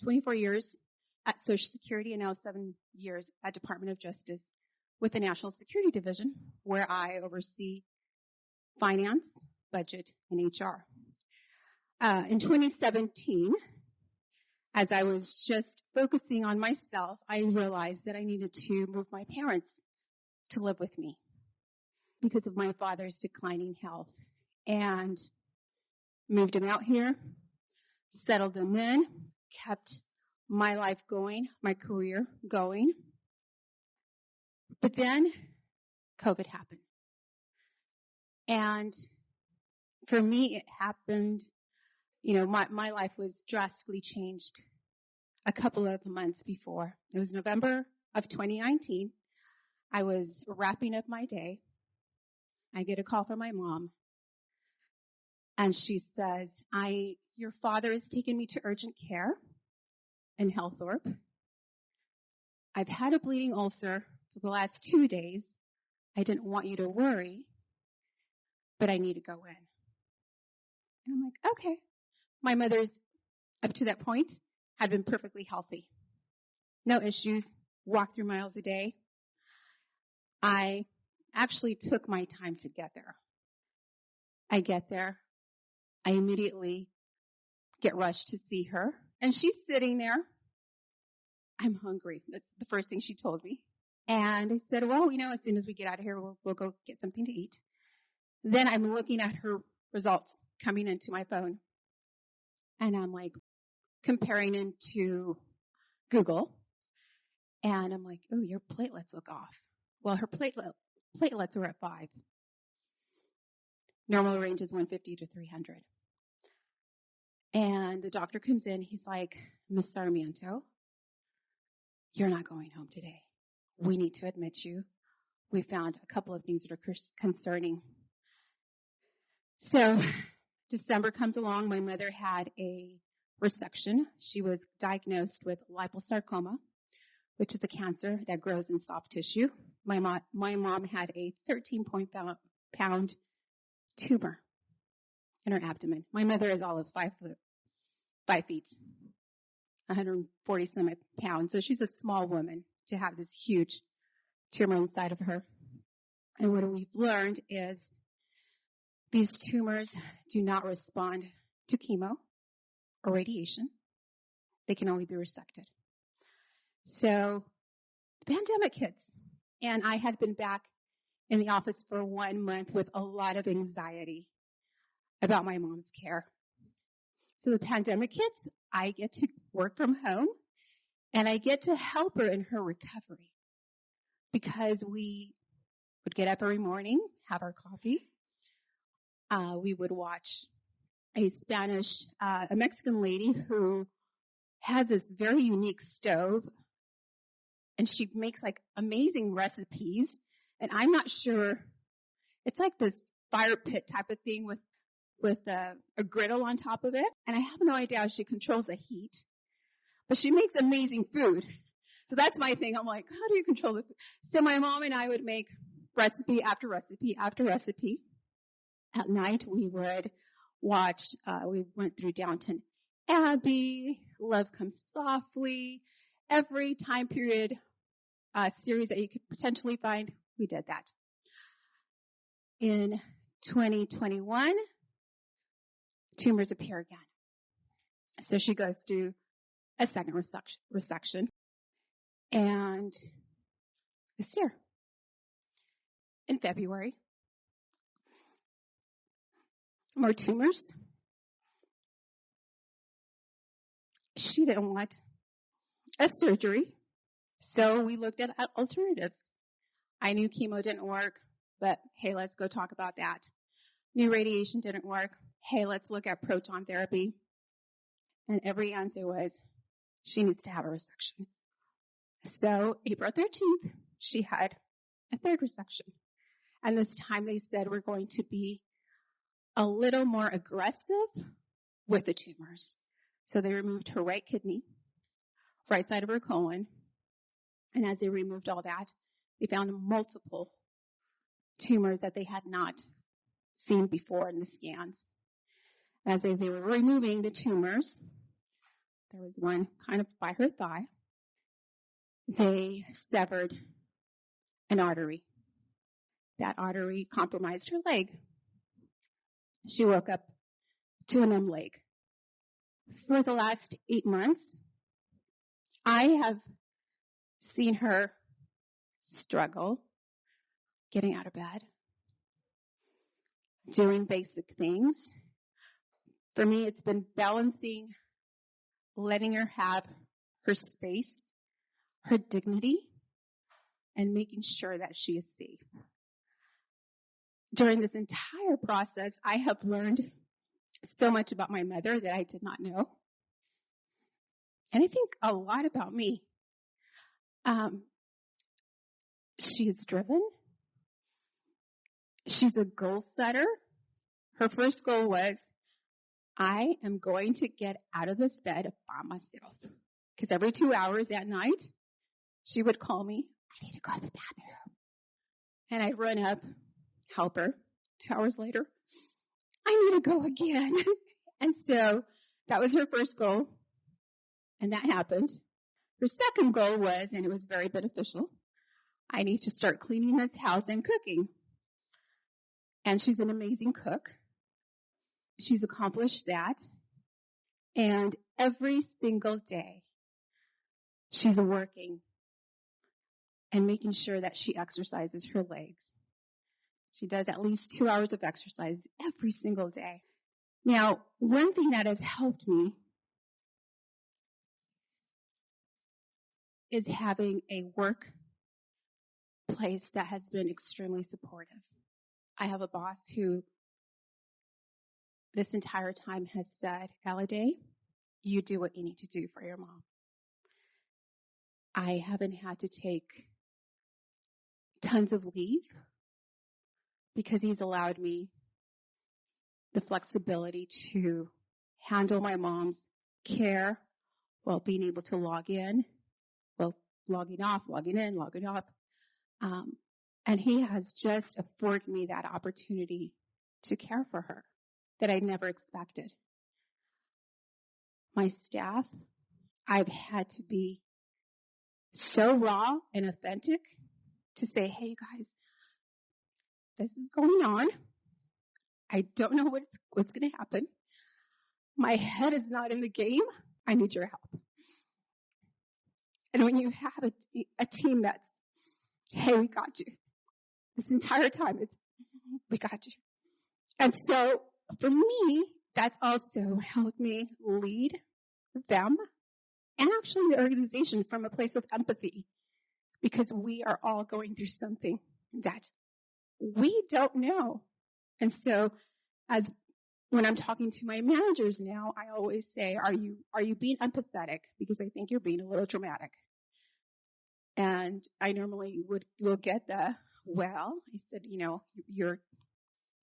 24 years at Social Security, and now 7 years at Department of Justice with the National Security Division, where I oversee finance, budget, and HR. In 2017, as I was just focusing on myself, I realized that I needed to move my parents to live with me because of my father's declining health, and moved them out here, settled them in, kept my life going, my career going. But then COVID happened. And for me, it happened, my life was drastically changed a couple of months before. It was November of 2019. I was wrapping up my day. I get a call from my mom. And she says, your father has taken me to urgent care in Hillthorpe. I've had a bleeding ulcer for the last 2 days. I didn't want you to worry, but I need to go in. And I'm like, okay. My mother's, up to that point, had been perfectly healthy. No issues, walked 3 miles a day. I actually took my time to get there. I get there. I immediately get rushed to see her. And she's sitting there. I'm hungry. That's the first thing she told me. And I said, well, as soon as we get out of here, we'll go get something to eat. Then I'm looking at her results coming into my phone. And I'm like comparing into Google. And I'm like, oh, your platelets look off. Well, her platelets are at 5. Normal range is 150 to 300. And the doctor comes in. He's like, Miss Sarmiento, you're not going home today. We need to admit you. We found a couple of things that are concerning. So December comes along. My mother had a resection. She was diagnosed with liposarcoma, which is a cancer that grows in soft tissue. My mom had a 13-pound tumor in her abdomen. My mother is all of 5 feet, 140 some pounds. So she's a small woman to have this huge tumor inside of her. And what we've learned is these tumors do not respond to chemo or radiation. They can only be resected. So the pandemic hits, and I had been back in the office for 1 month with a lot of anxiety about my mom's care. So the pandemic hits, I get to work from home, and I get to help her in her recovery because we would get up every morning, have our coffee. We would watch a Mexican lady who has this very unique stove, and she makes like amazing recipes. And I'm not sure, it's like this fire pit type of thing with a griddle on top of it. And I have no idea how she controls the heat, but she makes amazing food. So that's my thing. I'm like, how do you control the food? So my mom and I would make recipe after recipe after recipe. At night, we would watch, we went through Downton Abby, Love Comes Softly, every time period series that you could potentially find, we did that. In 2021, tumors appear again. So she goes through a second resection. And this year, in February, more tumors. She didn't want a surgery, so we looked at alternatives. I knew chemo didn't work, but hey, let's go talk about that. Knew radiation didn't work. Hey, let's look at proton therapy. And every answer was, she needs to have a resection. So April 13th, she had a third resection. And this time they said we're going to be a little more aggressive with the tumors. So they removed her right kidney, right side of her colon. And as they removed all that, they found multiple tumors that they had not seen before in the scans. As they were removing the tumors, there was one kind of by her thigh. They severed an artery. That artery compromised her leg. She woke up to a numb leg. For the last 8 months, I have seen her struggle getting out of bed, doing basic things. For me, it's been balancing, letting her have her space, her dignity, and making sure that she is safe. During this entire process, I have learned so much about my mother that I did not know. And I think a lot about me. She is driven. She's a goal setter. Her first goal was, I am going to get out of this bed by myself. Because every 2 hours at night, she would call me, I need to go to the bathroom. And I'd run up, help her. 2 hours later, I need to go again. And so that was her first goal. And that happened. Her second goal was, and it was very beneficial, I need to start cleaning this house and cooking. And she's an amazing cook. She's accomplished that. And every single day, she's working and making sure that she exercises her legs. She does at least 2 hours of exercise every single day. Now, one thing that has helped me is having a work place that has been extremely supportive. I have a boss who this entire time has said, Eladay, you do what you need to do for your mom. I haven't had to take tons of leave because he's allowed me the flexibility to handle my mom's care while being able to log in, well, logging off, logging in, logging off. And he has just afforded me that opportunity to care for her that I never expected. My staff, I've had to be so raw and authentic to say, hey, you guys, this is going on. I don't know what's going to happen. My head is not in the game. I need your help. And when you have a team that's, hey, we got you. This entire time, we got you. And so for me, that's also helped me lead them and actually the organization from a place of empathy, because we are all going through something that we don't know. And so when I'm talking to my managers now, I always say, are you being empathetic? Because I think you're being a little dramatic. And I normally will get I said, you're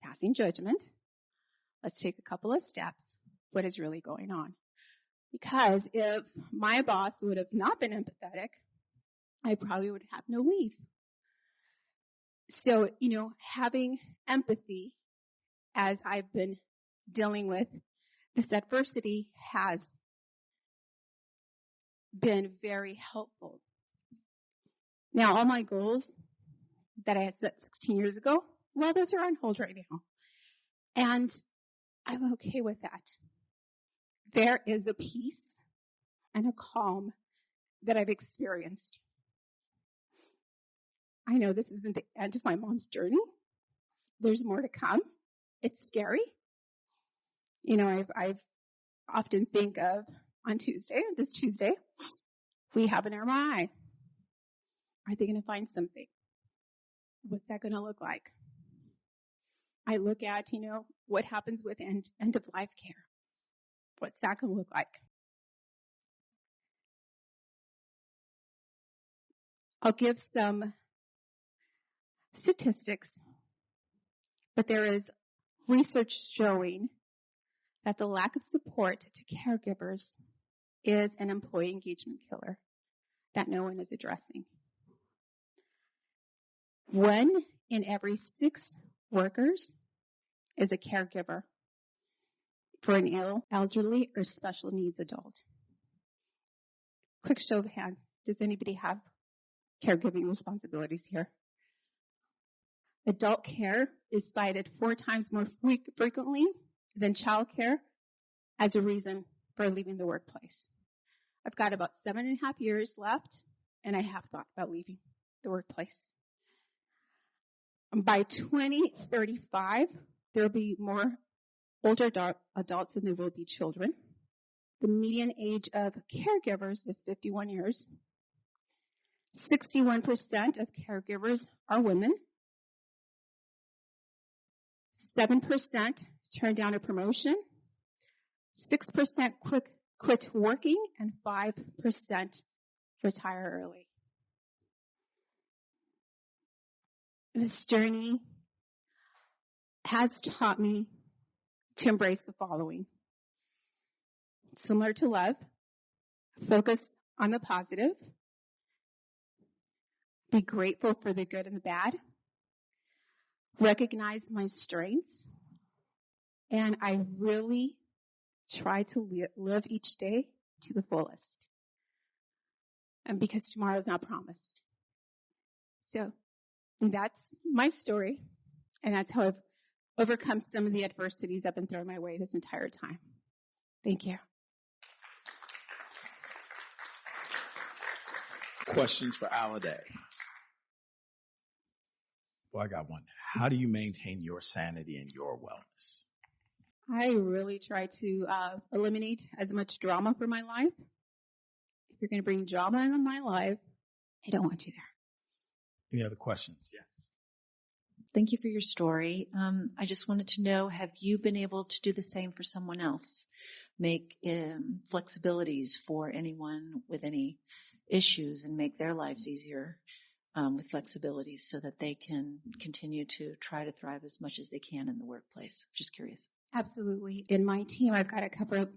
passing judgment. Let's take a couple of steps. What is really going on? Because if my boss would have not been empathetic, I probably would have no leave. So, having empathy as I've been dealing with this adversity has been very helpful. Now, all my goals that I had set 16 years ago, well, those are on hold right now. And I'm okay with that. There is a peace and a calm that I've experienced. I know this isn't the end of my mom's journey. There's more to come. It's scary. You know, I've often think of this Tuesday, we have an MRI. Are they going to find something? What's that going to look like? I look at, what happens with end of life care. What's that going to look like? I'll give some statistics, but there is research showing that the lack of support to caregivers is an employee engagement killer that no one is addressing. 1 in every 6 workers is a caregiver for an ill, elderly, or special needs adult. Quick show of hands. Does anybody have caregiving responsibilities here? Adult care is cited 4 times more frequently than child care as a reason for leaving the workplace. I've got about 7.5 years left, and I have thought about leaving the workplace. By 2035, there will be more older adults than there will be children. The median age of caregivers is 51 years. 61% of caregivers are women. 7% turn down a promotion. 6% quit working, and 5% retire early. This journey has taught me to embrace the following. Similar to love, focus on the positive, be grateful for the good and the bad, recognize my strengths, and I really try to live each day to the fullest. And because tomorrow is not promised. So that's my story, and that's how I've overcome some of the adversities I've been thrown my way this entire time. Thank you. Questions for Alade? Well, I got one. How do you maintain your sanity and your wellness? I really try to eliminate as much drama from my life. If you're going to bring drama into my life, I don't want you there. Any other questions? Yes. Thank you for your story. I just wanted to know, have you been able to do the same for someone else? Make flexibilities for anyone with any issues and make their lives easier with flexibilities so that they can continue to try to thrive as much as they can in the workplace? Just curious. Absolutely. In my team, I've got a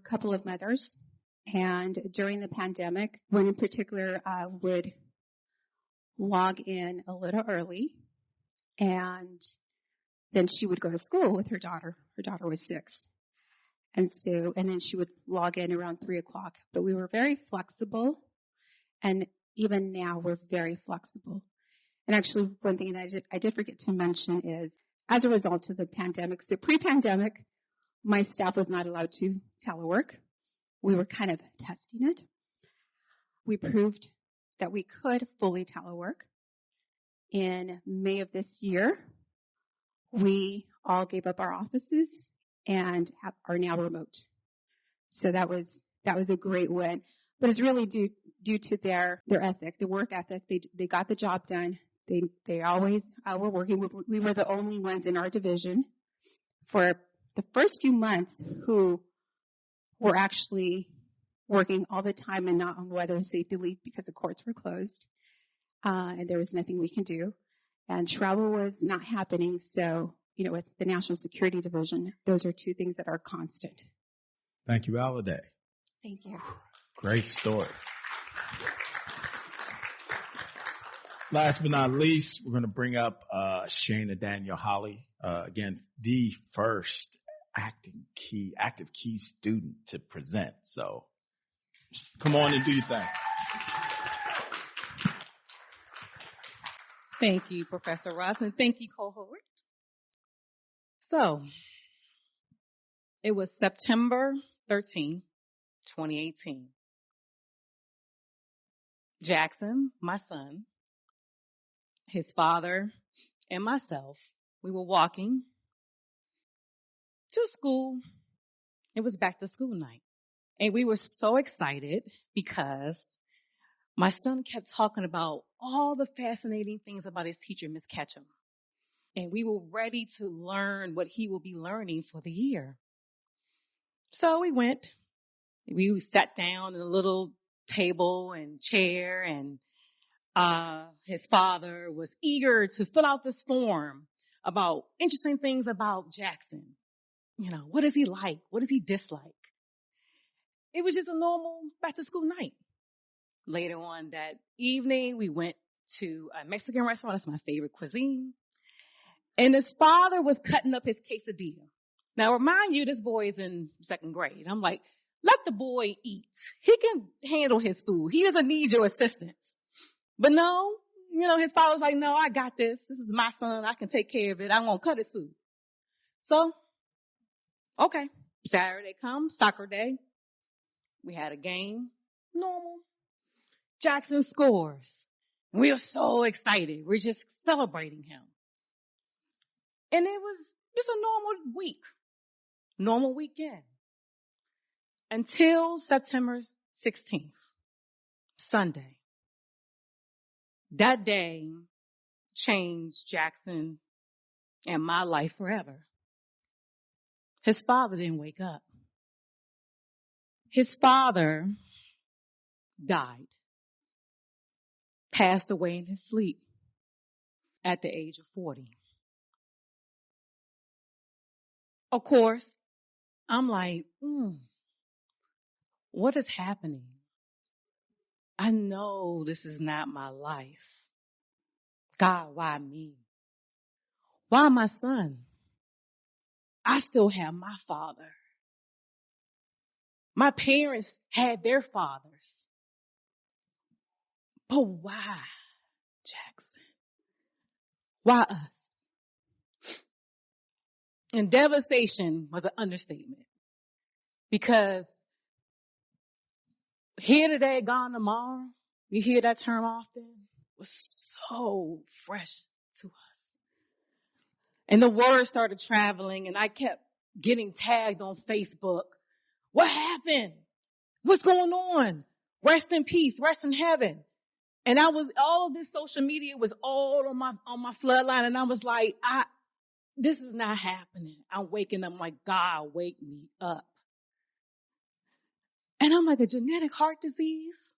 couple of mothers. And during the pandemic, one in particular would log in a little early, and then she would go to school with her daughter. Her daughter was 6. And then she would log in around 3:00. But we were very flexible. And even now we're very flexible. And actually, one thing that I did forget to mention is, as a result of the pandemic, so pre-pandemic, my staff was not allowed to telework. We were kind of testing it. We proved that we could fully telework. In May of this year, we all gave up our offices and are now remote. So that was a great win. But it's really due to their ethic, the work ethic. They got the job done. They always were working. We were the only ones in our division for the first few months who were actually working all the time and not on weather and safety leave because the courts were closed. And there was nothing we can do. And travel was not happening. So, with the National Security Division, those are 2 things that are constant. Thank you, Alade. Thank you. Great story. Last but not least, we're going to bring up Shayna Daniel Holly. Again, the first active key student to present. So come on and do your thing. Thank you, Professor Ross, and thank you, cohort. So, it was September 13, 2018. Jackson, my son, his father, and myself, we were walking to school. It was back to school night. And we were so excited because my son kept talking about all the fascinating things about his teacher, Miss Ketchum. And we were ready to learn what he will be learning for the year. So we sat down at a little table and chair, and his father was eager to fill out this form about interesting things about Jackson. You know, what is he like? What does he dislike? It was just a normal back to school night. Later on that evening, we went to a Mexican restaurant. That's my favorite cuisine. And his father was cutting up his quesadilla. Now, remind you, this boy is in second grade. I'm like, let the boy eat. He can handle his food. He doesn't need your assistance. But no, his father's like, no, I got this. This is my son. I can take care of it. I'm going to cut his food. So, okay. Saturday comes, soccer day. We had a game. Normal. Jackson scores. We are so excited. We're just celebrating him. And it was just a normal week. Normal weekend. Until September 16th, Sunday. That day changed Jackson and my life forever. His father didn't wake up. His father died, passed away in his sleep at the age of 40. Of course, I'm like, what is happening? I know this is not my life. God, why me? Why my son? I still have my father. My parents had their fathers. But why, Jackson? Why us? And devastation was an understatement. Because here today, gone tomorrow, you hear that term often, was so fresh to us. And the word started traveling, and I kept getting tagged on Facebook. What happened? What's going on? Rest in peace, rest in heaven. And all of this social media was all on my floodline, and I was like, this is not happening. I'm waking up like, God, wake me up. And I'm like, a genetic heart disease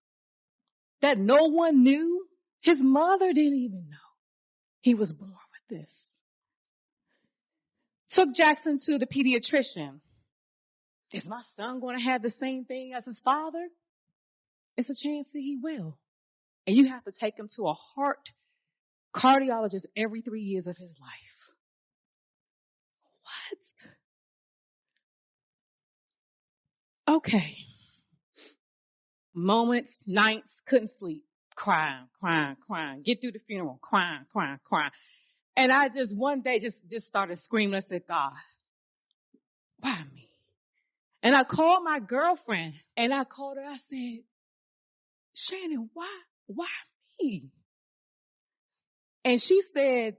that no one knew? His mother didn't even know he was born with this. Took Jackson to the pediatrician. Is my son going to have the same thing as his father? It's a chance that he will. And you have to take him to a heart cardiologist every 3 years of his life. What? Okay. Moments, nights, couldn't sleep. Crying. Get through the funeral. Crying. And I just one day just started screaming. I said, God, why me? And I called my girlfriend, and I called her. I said, Shannon, why me? And she said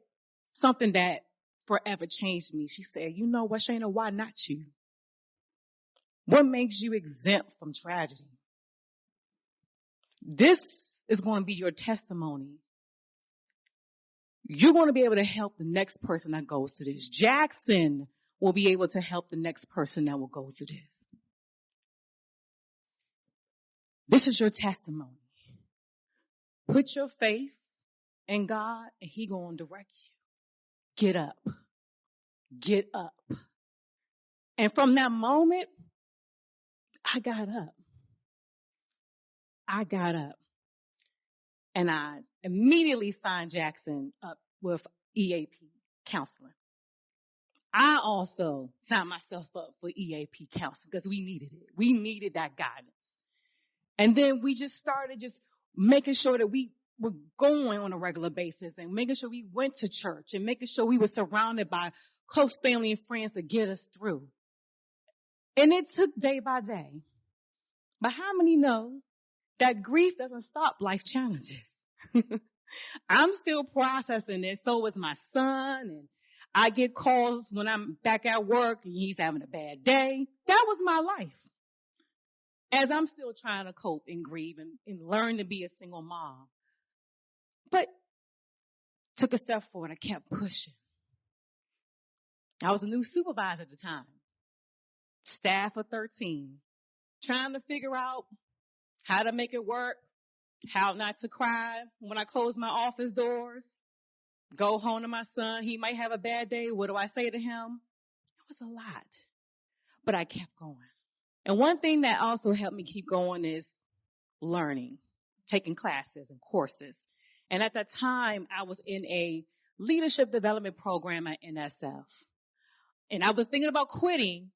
something that forever changed me. She said, you know what, Shayna, why not you? What makes you exempt from tragedy? This is going to be your testimony. You're going to be able to help the next person that goes through this. Jackson will be able to help the next person that will go through this. This is your testimony. Put your faith in God, and He going to direct you. Get up. Get up. And from that moment, I got up. And I immediately signed Jackson up with EAP counseling. I also signed myself up for EAP counseling because we needed it. We needed that guidance. And then we just started just making sure that we were going on a regular basis and making sure we went to church and making sure we were surrounded by close family and friends to get us through. And it took day by day. But how many know that grief doesn't stop life challenges? I'm still processing it. So is my son. And I get calls when I'm back at work and he's having a bad day. That was my life. As I'm still trying to cope and grieve and learn to be a single mom. But took a step forward. I kept pushing. I was a new supervisor at the time. Staff of 13. Trying to figure out how to make it work. How not to cry when I close my office doors. Go home to my son. He might have a bad day. What do I say to him? It was a lot. But I kept going. And one thing that also helped me keep going is learning, taking classes and courses. And at that time, I was in a leadership development program at NSF. And I was thinking about quitting.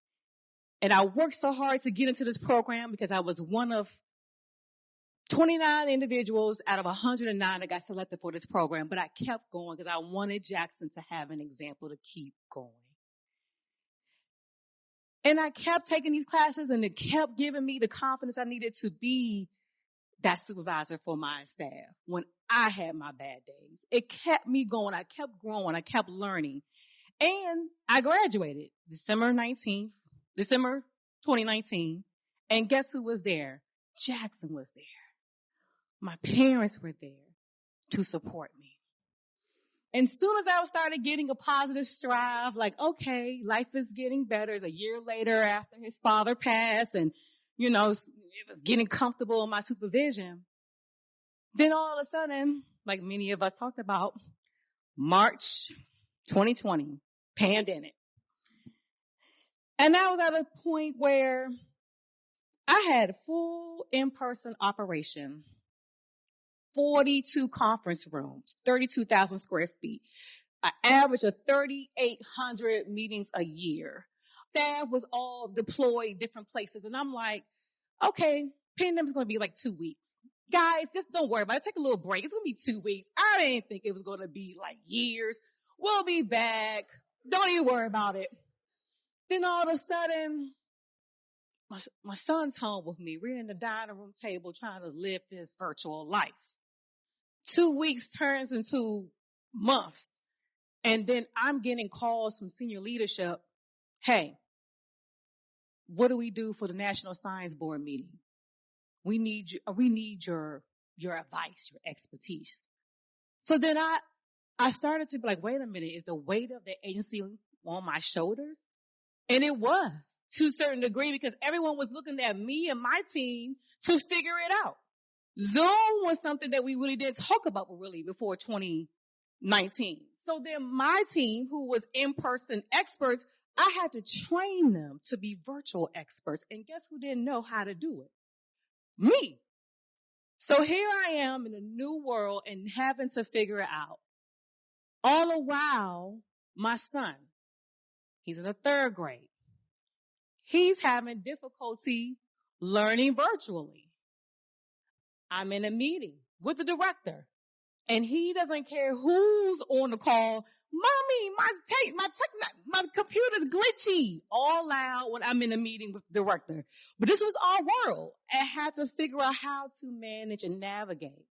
And I worked so hard to get into this program because I was one of 29 individuals out of 109 that got selected for this program. But I kept going because I wanted Jackson to have an example to keep going. And I kept taking these classes and it kept giving me the confidence I needed to be that supervisor for my staff when I had my bad days. It kept me going. I kept growing. I kept learning. And I graduated December 2019. And guess who was there? Jackson was there. My parents were there to support me. And soon as I started getting a positive strive, like, okay, life is getting better. It's a year later after his father passed and, it was getting comfortable in my supervision. Then all of a sudden, like many of us talked about, March 2020, pandemic. And I was at a point where I had a full in-person operation. 42 conference rooms, 32,000 square feet, an average of 3,800 meetings a year. Staff was all deployed different places. And I'm like, okay, pandemic's going to be like 2 weeks. Guys, just don't worry about it. Take a little break. It's going to be 2 weeks. I didn't think it was going to be like years. We'll be back. Don't even worry about it. Then all of a sudden, my son's home with me. We're in the dining room table trying to live this virtual life. 2 weeks turns into months. And then I'm getting calls from senior leadership. Hey, what do we do for the National Science Board meeting? We need your advice, your expertise. So then I started to be like, wait a minute, is the weight of the agency on my shoulders? And it was to a certain degree because everyone was looking at me and my team to figure it out. Zoom was something that we really didn't talk about really before 2019. So then my team, who was in-person experts, I had to train them to be virtual experts. And guess who didn't know how to do it? Me. So here I am in a new world and having to figure it out. All the while, my son, he's in the 3rd grade. He's having difficulty learning virtually. I'm in a meeting with the director, and he doesn't care who's on the call. Mommy, my computer's glitchy. All loud when I'm in a meeting with the director. But this was our world. I had to figure out how to manage and navigate.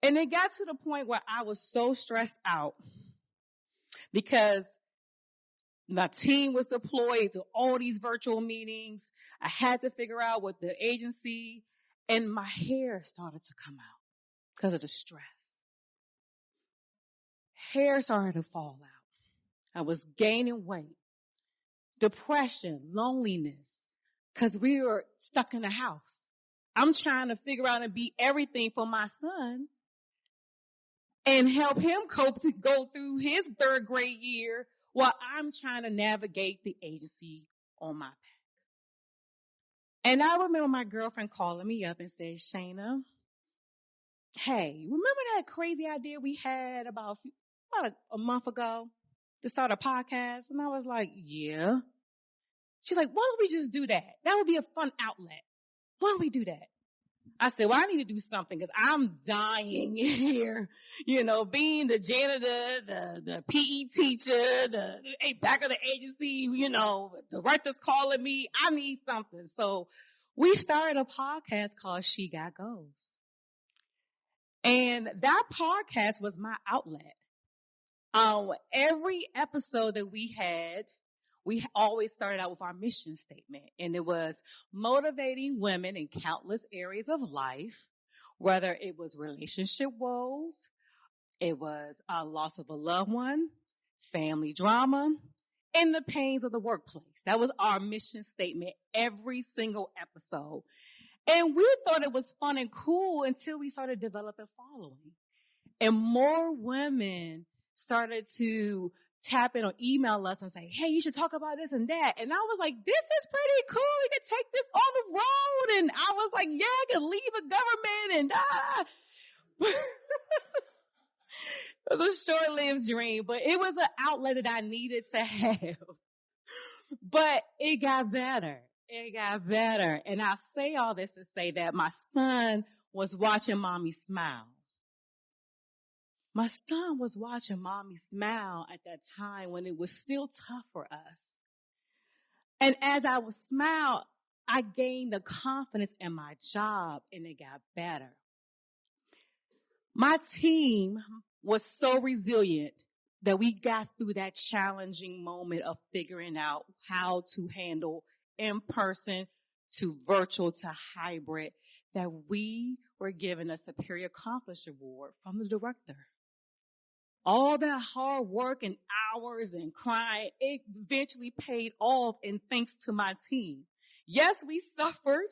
And it got to the point where I was so stressed out because my team was deployed to all these virtual meetings. I had to figure out what the agency, and my hair started to come out because of the stress. Hair started to fall out. I was gaining weight, depression, loneliness, because we were stuck in the house. I'm trying to figure out and be everything for my son and help him cope to go through his 3rd grade year while I'm trying to navigate the agency on my back. And I remember my girlfriend calling me up and said, Shayna, hey, remember that crazy idea we had about a month ago? to start a podcast? And I was like, yeah. She's like, why don't we just do that? That would be a fun outlet. Why don't we do that? I said, well, I need to do something because I'm dying here, being the janitor, the PE teacher, the back of the agency, the director's calling me. I need something. So we started a podcast called She Got Goals. And that podcast was my outlet. Every episode that we had, we always started out with our mission statement, and it was motivating women in countless areas of life, whether it was relationship woes, it was a loss of a loved one, family drama, and the pains of the workplace. That was our mission statement every single episode. And we thought it was fun and cool until we started developing following. And more women started to tap in or email us and say, hey, you should talk about this and that. And I was like, this is pretty cool. We can take this on the road. And I was like, yeah, I can leave the government and It was a short-lived dream, but it was an outlet that I needed to have. But it got better. It got better. And I say all this to say that my son was watching mommy smile. My son was watching mommy smile at that time when it was still tough for us. And as I would smile, I gained the confidence in my job, and it got better. My team was so resilient that we got through that challenging moment of figuring out how to handle in-person to virtual to hybrid, that we were given a Superior Accomplishment Award from the director. All that hard work and hours and crying, it eventually paid off, and thanks to my team. Yes, we suffered,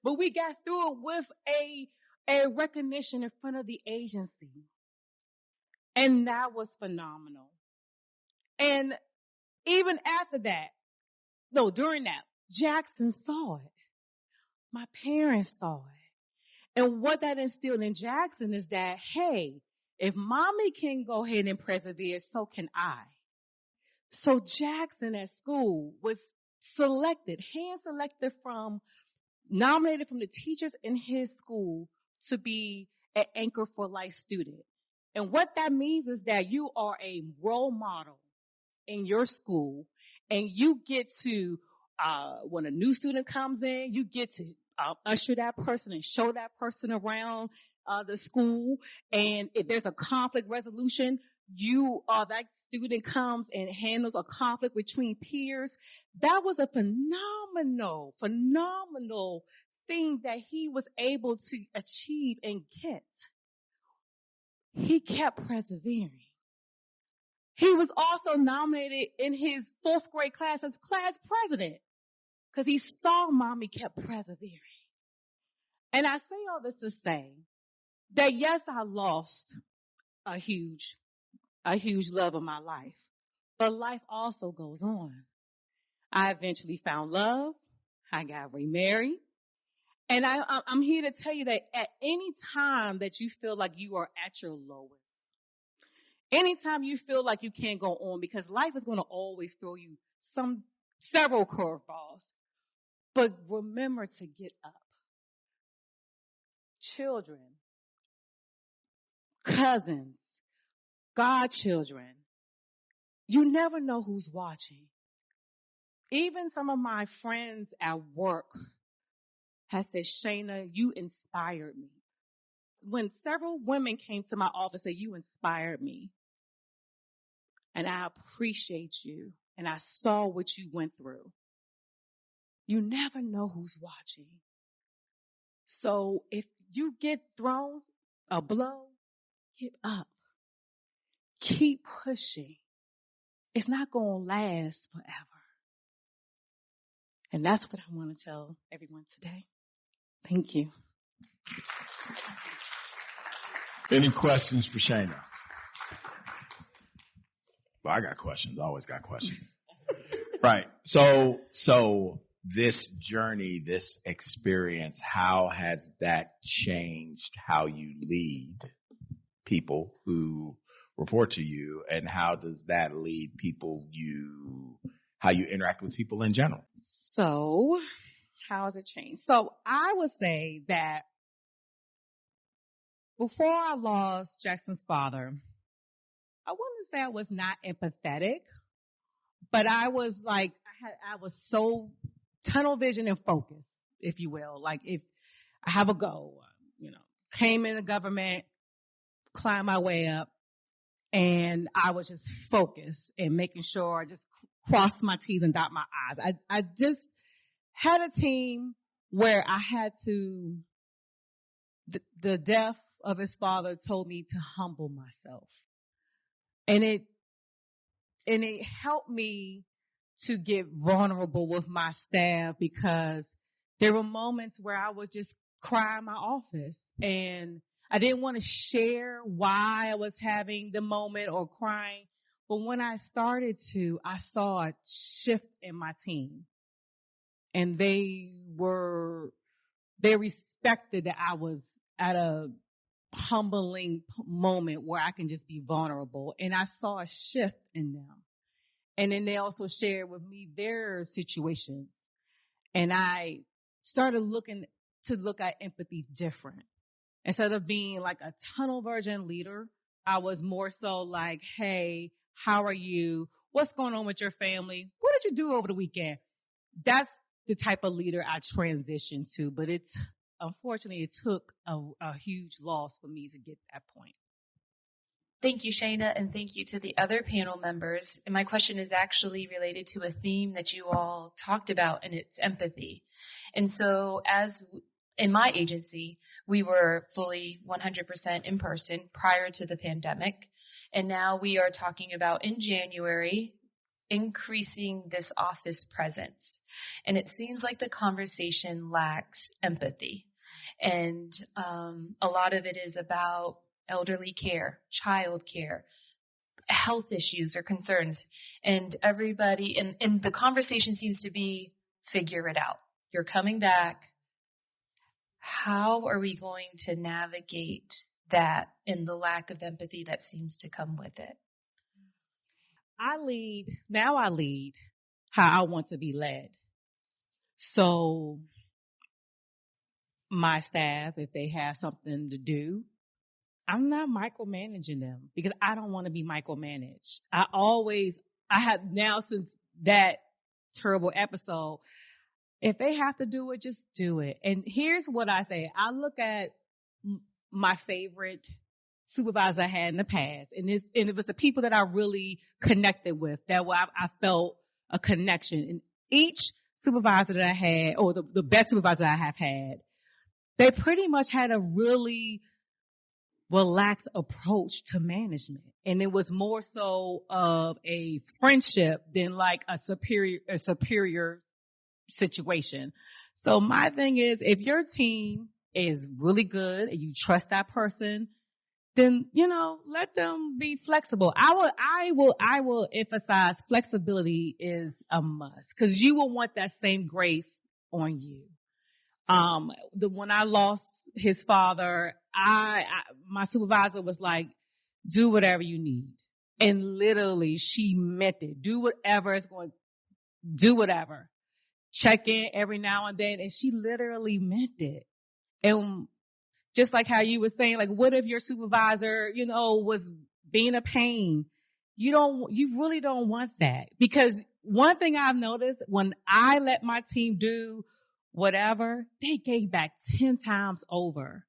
but we got through it with a recognition in front of the agency. And that was phenomenal. And even after that, during that, Jackson saw it. My parents saw it. And what that instilled in Jackson is that, hey, if mommy can go ahead and persevere, so can I. So Jackson at school was nominated from the teachers in his school to be an Anchor for Life student. And what that means is that you are a role model in your school, and you get to, when a new student comes in, you get to usher that person and show that person around the school. And if there's a conflict resolution, that student comes and handles a conflict between peers. That was a phenomenal thing that he was able to achieve and get. He kept persevering. He was also nominated in his 4th grade class as class president because he saw mommy kept persevering. And I say all this to say that, yes, I lost a huge love of my life, but life also goes on. I eventually found love. I got remarried. And I'm here to tell you that at any time that you feel like you are at your lowest, anytime you feel like you can't go on, because life is going to always throw you several curveballs, but remember to get up. Children, cousins, godchildren, you never know who's watching. Even some of my friends at work has said, Shayna, you inspired me. When several women came to my office and said, you inspired me. And I appreciate you. And I saw what you went through. You never know who's watching. So if you get thrown a blow, get up. Keep pushing. It's not going to last forever. And that's what I want to tell everyone today. Thank you. Any questions for Shayna? Well, I got questions. I always got questions. Right. So this journey, this experience, how has that changed how you lead people who report to you, and how does that lead people how you interact with people in general? So how has it changed? So I would say that before I lost Jackson's father, I wouldn't say I was not empathetic, but I was like, I was so tunnel vision and focus, if you will. Like if I have a goal, came in the government, climbed my way up, and I was just focused and making sure I just crossed my T's and dot my I's. I just had a team where I had to, the death of his father told me to humble myself. And it helped me to get vulnerable with my staff, because there were moments where I would just cry in my office and I didn't want to share why I was having the moment or crying. But when I started to, I saw a shift in my team, and they respected that I was at a humbling moment where I can just be vulnerable. And I saw a shift in them. And then they also shared with me their situations. And I started look at empathy different. Instead of being like a tunnel vision leader, I was more so like, hey, how are you? What's going on with your family? What did you do over the weekend? That's the type of leader I transitioned to. But unfortunately, it took a huge loss for me to get to that point. Thank you, Shayna, and thank you to the other panel members. And my question is actually related to a theme that you all talked about, and it's empathy. And so as in my agency, we were fully 100% in person prior to the pandemic. And now we are talking about in January, increasing this office presence. And it seems like the conversation lacks empathy. And a lot of it is about elderly care, child care, health issues or concerns. And everybody, and the conversation seems to be, figure it out. You're coming back. How are we going to navigate that and the lack of empathy that seems to come with it? I lead how I want to be led. So my staff, if they have something to do, I'm not micromanaging them because I don't want to be micromanaged. I have now, since that terrible episode, if they have to do it, just do it. And here's what I say. I look at my favorite supervisor I had in the past, and it was the people that I really connected with, that I felt a connection. And each supervisor that I had, or the best supervisor I have had, they pretty much had a really relaxed approach to management. And it was more so of a friendship than like a superior situation. So my thing is, if your team is really good and you trust that person, then, let them be flexible. I will emphasize flexibility is a must, because you will want that same grace on you. When I lost his father, my supervisor was like, do whatever you need. And literally she meant it. Do whatever is going, do whatever. Check in every now and then. And she literally meant it. And just like how you were saying, like, what if your supervisor, was being a pain? You really don't want that. Because one thing I've noticed, when I let my team do whatever, they gave back 10 times over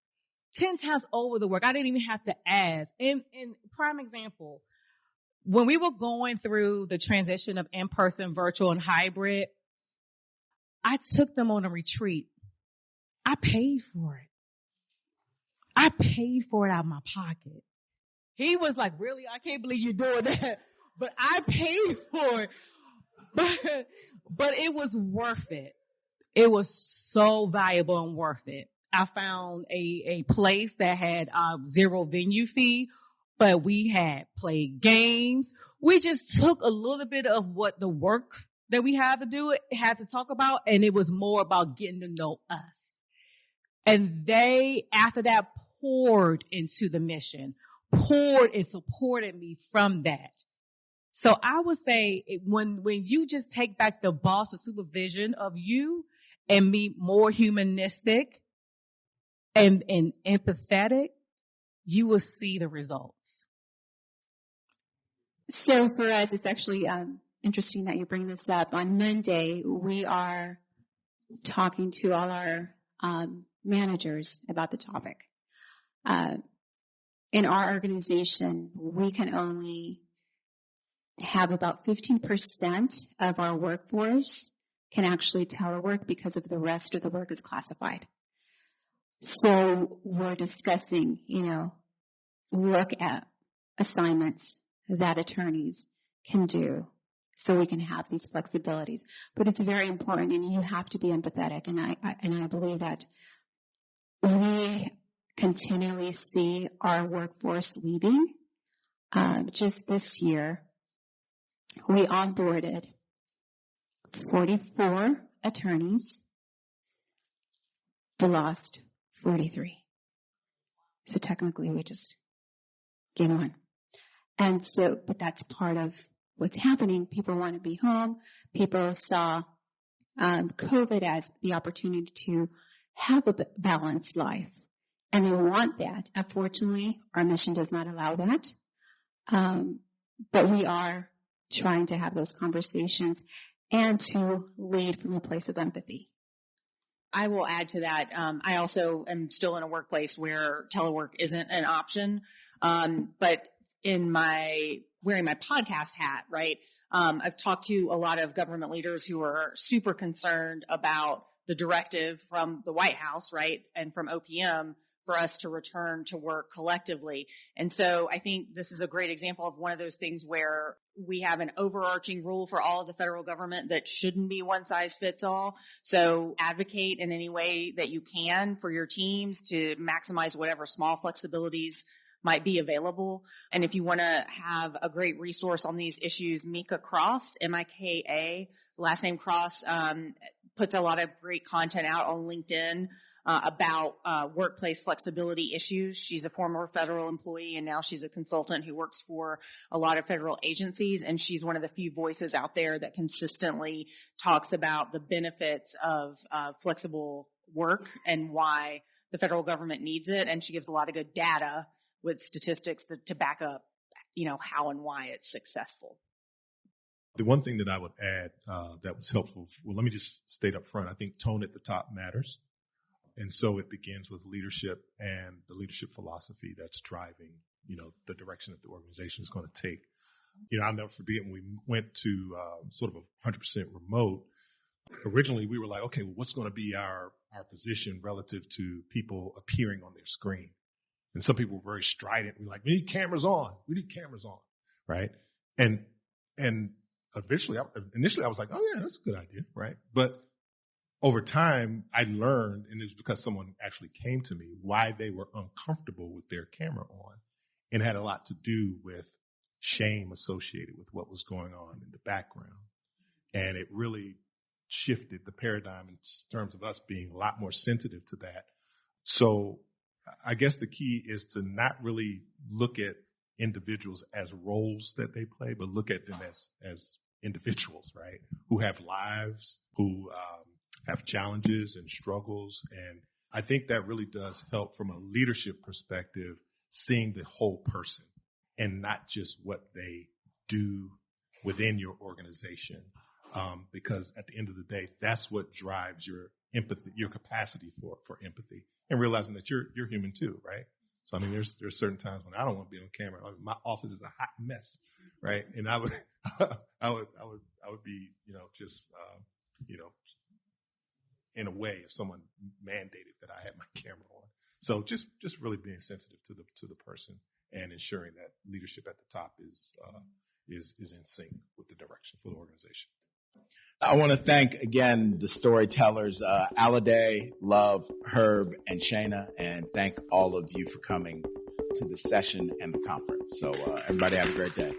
the work. I didn't even have to ask. And prime example, when we were going through the transition of in-person, virtual, and hybrid, I took them on a retreat. I paid for it. I paid for it out of my pocket. He was like, really? I can't believe you're doing that. But I paid for it. But it was worth it. It was so valuable and worth it. I found a place that had zero venue fee, but we had played games. We just took a little bit of what the work that we had to talk about, and it was more about getting to know us. And they, after that, poured into the mission. poured and supported me from that. So I would say when you just take back the boss and supervision of you and be more humanistic and empathetic, you will see the results. So for us, it's actually interesting that you bring this up. On Monday, we are talking to all our managers about the topic. In our organization, we can only have about 15% of our workforce can actually telework because of the rest of the work is classified. So we're discussing, look at assignments that attorneys can do so we can have these flexibilities. But it's very important, and you have to be empathetic. And I believe that we continually see our workforce leaving. Just this year, we onboarded 44 attorneys. We lost 43. So technically, we just gained one. And so, but that's part of what's happening. People want to be home. People saw COVID as the opportunity to have a balanced life. And they want that. Unfortunately, our mission does not allow that. But we are trying to have those conversations and to lead from a place of empathy. I will add to that. I also am still in a workplace where telework isn't an option. But in wearing my podcast hat, right? I've talked to a lot of government leaders who are super concerned about the directive from the White House, right? And from OPM for us to return to work collectively. And so I think this is a great example of one of those things where we have an overarching rule for all of the federal government that shouldn't be one size fits all. So advocate in any way that you can for your teams to maximize whatever small flexibilities might be available. And if you want to have a great resource on these issues, Mika Cross, M-I-K-A, last name Cross, puts a lot of great content out on LinkedIn about workplace flexibility issues. She's a former federal employee, and now she's a consultant who works for a lot of federal agencies. And she's one of the few voices out there that consistently talks about the benefits of flexible work and why the federal government needs it. And she gives a lot of good data with statistics to back up, how and why it's successful. The one thing that I would add that was helpful, well, let me just state up front, I think tone at the top matters. And so it begins with leadership and the leadership philosophy that's driving, the direction that the organization is going to take. I'll never forget when we went to sort of a 100% remote. Originally, we were like, okay, well, what's going to be our position relative to people appearing on their screen? And some people were very strident. We're like, we need cameras on. We need cameras on, right? And initially I was like, oh yeah, that's a good idea, right? But over time, I learned, and it was because someone actually came to me, why they were uncomfortable with their camera on. And it had a lot to do with shame associated with what was going on in the background. And it really shifted the paradigm in terms of us being a lot more sensitive to that. So I guess the key is to not really look at individuals as roles that they play, but look at them as individuals, right? Who have lives, who have challenges and struggles. And I think that really does help from a leadership perspective, seeing the whole person and not just what they do within your organization. Because at the end of the day, that's what drives your empathy, your capacity for empathy, and realizing that you're human too, right? So, I mean, there's certain times when I don't want to be on camera. I mean, my office is a hot mess, right? And I would be, just, in a way, if someone mandated that I had my camera on. So just really being sensitive to the person and ensuring that leadership at the top is in sync with the direction for the organization. I want to thank again the storytellers, Alade, Love, Herb, and Shayna, and thank all of you for coming to the session and the conference. So everybody have a great day.